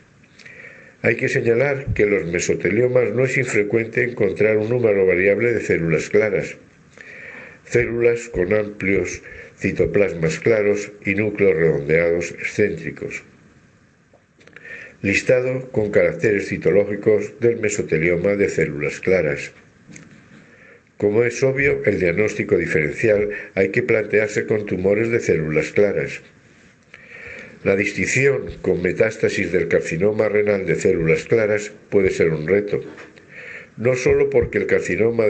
Hay que señalar que en los mesoteliomas no es infrecuente encontrar un número variable de células claras, células con amplios citoplasmas claros y núcleos redondeados excéntricos. Listado con caracteres citológicos del mesotelioma de células claras. Como es obvio, el diagnóstico diferencial hay que plantearse con tumores de células claras. La distinción con metástasis del carcinoma renal de células claras puede ser un reto. No solo porque el carcinoma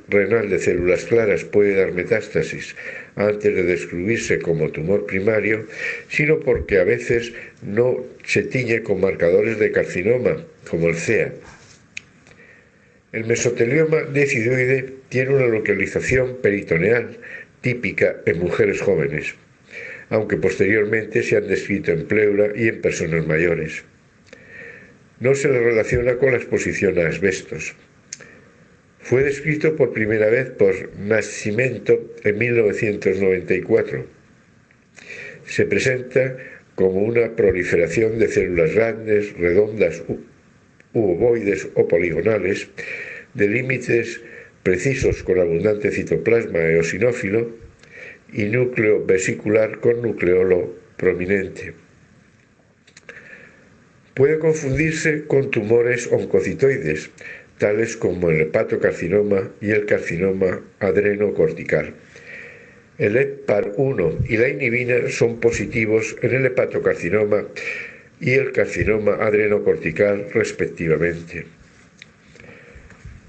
renal de células claras puede dar metástasis antes de descubrirse como tumor primario, sino porque a veces no se tiñe con marcadores de carcinoma, como el CEA. El mesotelioma decidoide tiene una localización peritoneal típica en mujeres jóvenes, aunque posteriormente se han descrito en pleura y en personas mayores. No se le relaciona con la exposición a asbestos. Fue descrito por primera vez por Nascimento en 1994. Se presenta como una proliferación de células grandes, redondas, u ovoides o poligonales, de límites precisos con abundante citoplasma eosinófilo y núcleo vesicular con nucleolo prominente. Puede confundirse con tumores oncocitoides, tales como el hepatocarcinoma y el carcinoma adrenocortical. El HEPAR1 y la inhibina son positivos en el hepatocarcinoma y el carcinoma adrenocortical respectivamente.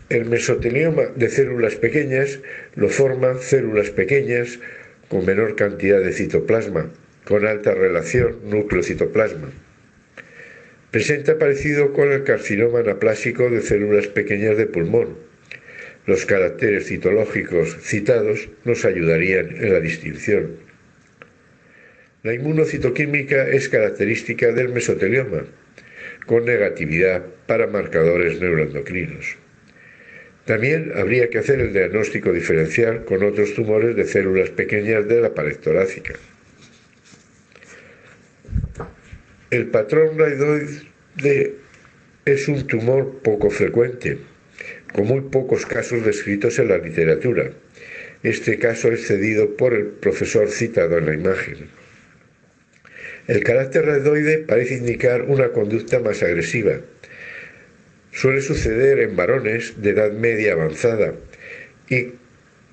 El mesotelioma de células pequeñas lo forman células pequeñas con menor cantidad de citoplasma, con alta relación núcleo-citoplasma. Presenta parecido con el carcinoma anaplásico de células pequeñas de pulmón. Los caracteres citológicos citados nos ayudarían en la distinción. La inmunocitoquímica es característica del mesotelioma, con negatividad para marcadores neuroendocrinos. También habría que hacer el diagnóstico diferencial con otros tumores de células pequeñas de la pared torácica. El patrón raidoide es un tumor poco frecuente, con muy pocos casos descritos en la literatura. Este caso es cedido por el profesor citado en la imagen. El carácter raidoide parece indicar una conducta más agresiva. Suele suceder en varones de edad media avanzada y,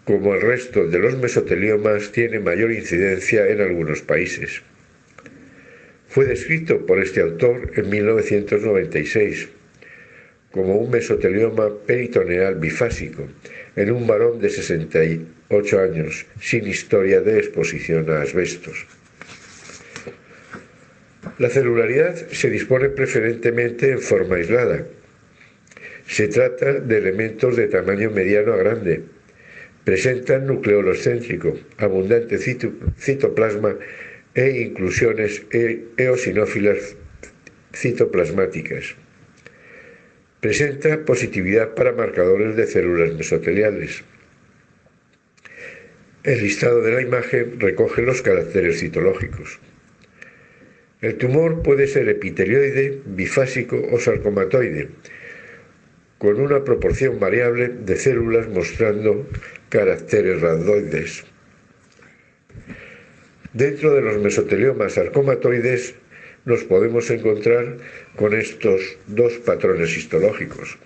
como el resto de los mesoteliomas, tiene mayor incidencia en algunos países. Fue descrito por este autor en 1996 como un mesotelioma peritoneal bifásico en un varón de 68 años sin historia de exposición a asbestos. La celularidad se dispone preferentemente en forma aislada. Se trata de elementos de tamaño mediano a grande. Presentan nucleolo céntrico, abundante citoplasma e inclusiones eosinófilas citoplasmáticas. Presenta positividad para marcadores de células mesoteliales. El listado de la imagen recoge los caracteres citológicos. El tumor puede ser epitelioide, bifásico o sarcomatoide, con una proporción variable de células mostrando caracteres rhabdoides. Dentro de los mesoteliomas sarcomatoides nos podemos encontrar con estos dos patrones histológicos.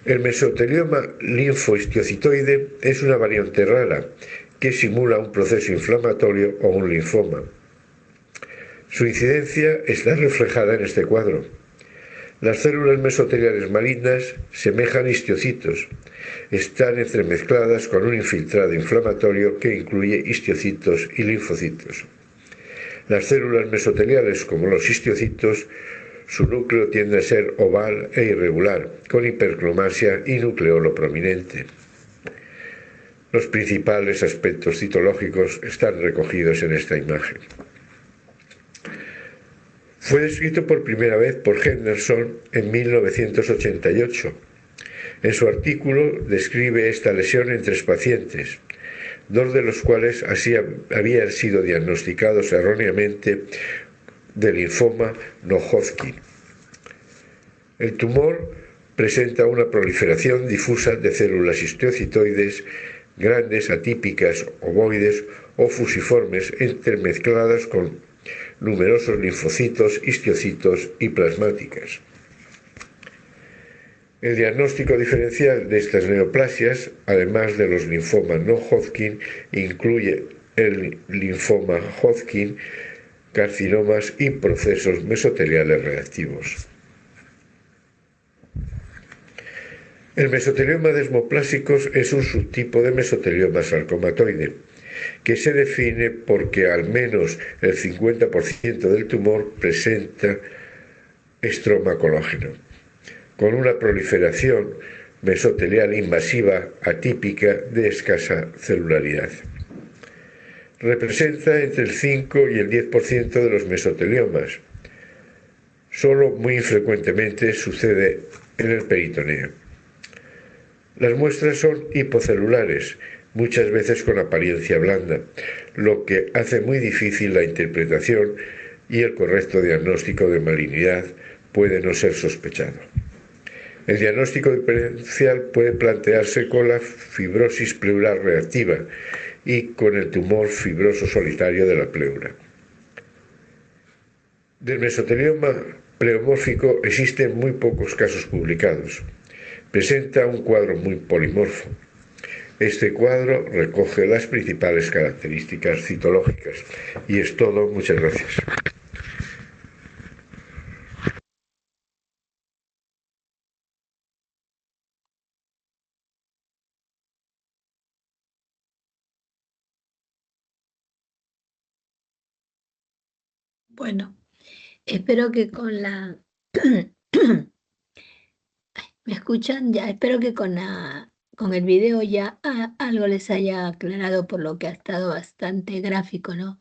El mesotelioma linfohistiocytoide es una variante rara que simula un proceso inflamatorio o un linfoma. Su incidencia está reflejada en este cuadro. Las células mesoteliales malignas semejan histiocitos. Están entremezcladas con un infiltrado inflamatorio que incluye histiocitos y linfocitos. Las células mesoteliales, como los histiocitos, su núcleo tiende a ser oval e irregular, con hipercromasia y nucleolo prominente. Los principales aspectos citológicos están recogidos en esta imagen. Fue descrito por primera vez por Henderson en 1988. En su artículo describe esta lesión en 3 pacientes, 2 de los cuales así habían sido diagnosticados erróneamente de linfoma no-Hodgkin. El tumor presenta una proliferación difusa de células histiocitoides grandes, atípicas, ovoides o fusiformes entremezcladas con numerosos linfocitos, histiocitos y plasmáticas. El diagnóstico diferencial de estas neoplasias, además de los linfomas no-Hodgkin, incluye el linfoma Hodgkin, carcinomas y procesos mesoteliales reactivos. El mesotelioma desmoplásicos es un subtipo de mesotelioma sarcomatoide, que se define porque al menos el 50% del tumor presenta estroma cológeno, con una proliferación mesotelial invasiva atípica de escasa celularidad. Representa entre el 5 y el 10% de los mesoteliomas. Solo muy infrecuentemente sucede en el peritoneo. Las muestras son hipocelulares, muchas veces con apariencia blanda, lo que hace muy difícil la interpretación y el correcto diagnóstico de malignidad puede no ser sospechado. El diagnóstico diferencial puede plantearse con la fibrosis pleural reactiva y con el tumor fibroso solitario de la pleura. Del mesotelioma pleomórfico existen muy pocos casos publicados. Presenta un cuadro muy polimorfo. Este cuadro recoge las principales características citológicas. Y es todo. Muchas gracias. Bueno, espero que con la... ¿Me escuchan? Ya, espero que con el video ya algo les haya aclarado por lo que ha estado bastante gráfico, ¿no?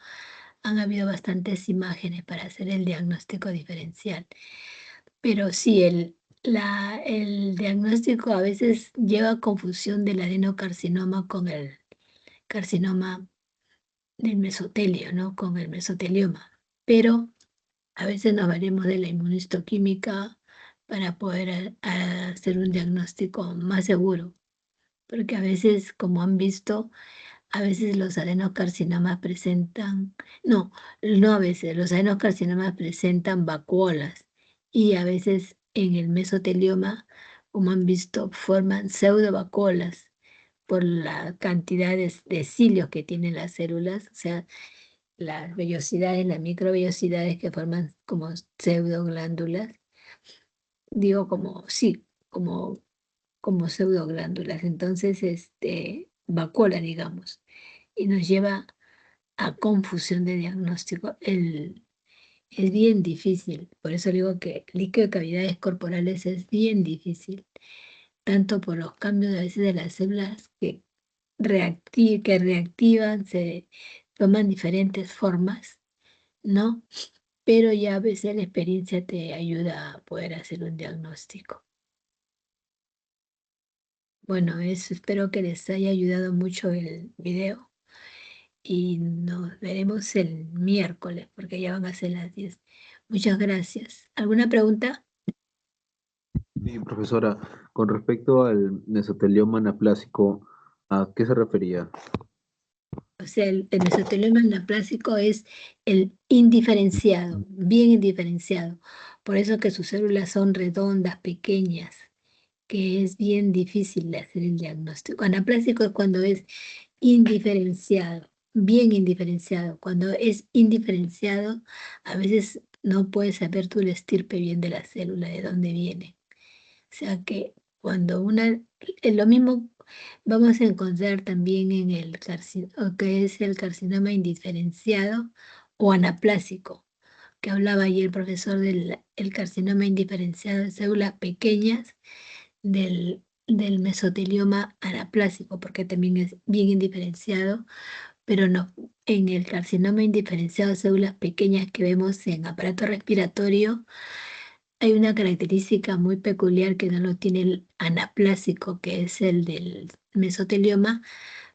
Han habido bastantes imágenes para hacer el diagnóstico diferencial. Pero sí, el diagnóstico a veces lleva a confusión del adenocarcinoma con el carcinoma del mesotelio, ¿no? Con el mesotelioma. Pero a veces nos valemos de la inmunohistoquímica para poder hacer un diagnóstico más seguro, porque a veces, como han visto, a veces los adenocarcinomas presentan, no a veces, los adenocarcinomas presentan vacuolas y a veces en el mesotelioma, como han visto, forman pseudovacuolas por la cantidad de cilios que tienen las células, o sea, las vellosidades, las microvellosidades que forman como pseudoglándulas, digo como, sí, como pseudoglándulas, entonces, vacuola, digamos, y nos lleva a confusión de diagnóstico. Es bien difícil, por eso digo que el líquido de cavidades corporales es bien difícil, tanto por los cambios a veces de las células que reactivan, se toman diferentes formas, ¿no? Pero ya a veces la experiencia te ayuda a poder hacer un diagnóstico. Bueno, eso espero que les haya ayudado mucho el video y nos veremos el miércoles porque ya van a ser las 10. Muchas gracias. ¿Alguna pregunta? Sí, profesora, con respecto al mesotelioma anaplásico, ¿a qué se refería? O sea, el mesotelioma anaplásico es el indiferenciado, bien indiferenciado. Por eso que sus células son redondas, pequeñas, que es bien difícil de hacer el diagnóstico. Anaplásico es cuando es indiferenciado, bien indiferenciado. Cuando es indiferenciado, a veces no puedes saber tú la estirpe bien de la célula, de dónde viene. O sea que cuando lo mismo vamos a encontrar también en el carcinoma, que es el carcinoma indiferenciado o anaplásico, que hablaba ayer el profesor del el carcinoma indiferenciado de células pequeñas del mesotelioma anaplásico, porque también es bien indiferenciado, pero no, en el carcinoma indiferenciado de células pequeñas que vemos en aparato respiratorio, hay una característica muy peculiar que no lo tiene el anaplásico, que es el del mesotelioma,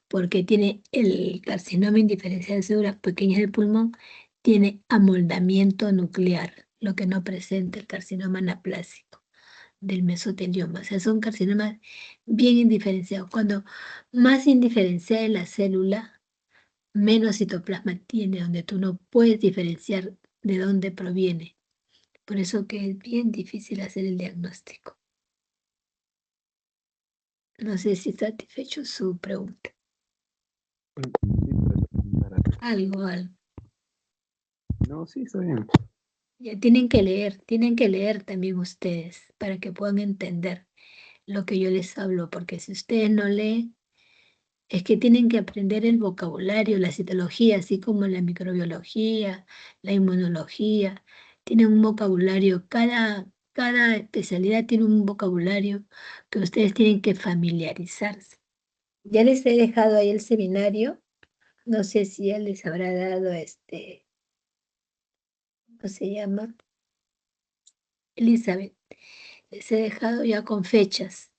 porque tiene el carcinoma indiferenciado de células pequeñas del pulmón, tiene amoldamiento nuclear, lo que no presenta el carcinoma anaplásico del mesotelioma. O sea, son carcinomas bien indiferenciados. Cuando más indiferenciada es la célula, menos citoplasma tiene, donde tú no puedes diferenciar de dónde proviene. Por eso que es bien difícil hacer el diagnóstico. No sé si satisfecho su pregunta. Sí, profesora. Algo. No, sí, está bien. Ya tienen que leer también ustedes para que puedan entender lo que yo les hablo, porque si ustedes no leen, es que tienen que aprender el vocabulario, la citología, así como la microbiología, la inmunología, tienen un vocabulario, cada especialidad tiene un vocabulario que ustedes tienen que familiarizarse. Ya les he dejado ahí el seminario, no sé si él les habrá dado ¿cómo se llama? Elizabeth, les he dejado ya con fechas.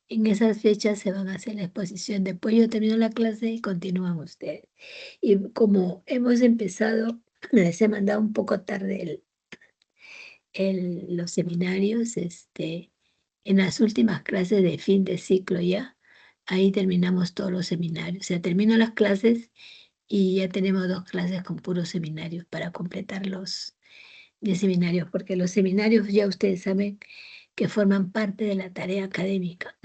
En esas fechas se van a hacer la exposición. Después yo termino la clase y continúan ustedes. Y como hemos empezado, les he mandado un poco tarde los seminarios, en las últimas clases de fin de ciclo ya, ahí terminamos todos los seminarios. O sea, termino las clases y ya tenemos 2 clases con puros seminarios para completar los 10 seminarios, porque los seminarios ya ustedes saben que forman parte de la tarea académica.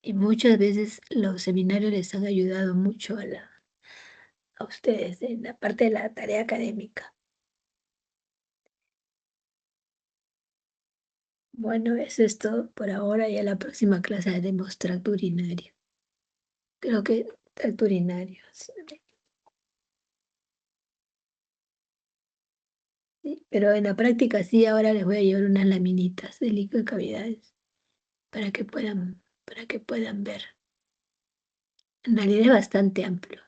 Y muchas veces los seminarios les han ayudado mucho a ustedes en la parte de la tarea académica. Bueno, eso es todo por ahora. Ya la próxima clase haremos tracto urinario. Creo que tracto urinario. Sí, pero en la práctica sí, ahora les voy a llevar unas laminitas de líquido de cavidades para que puedan ver. En realidad es bastante amplio.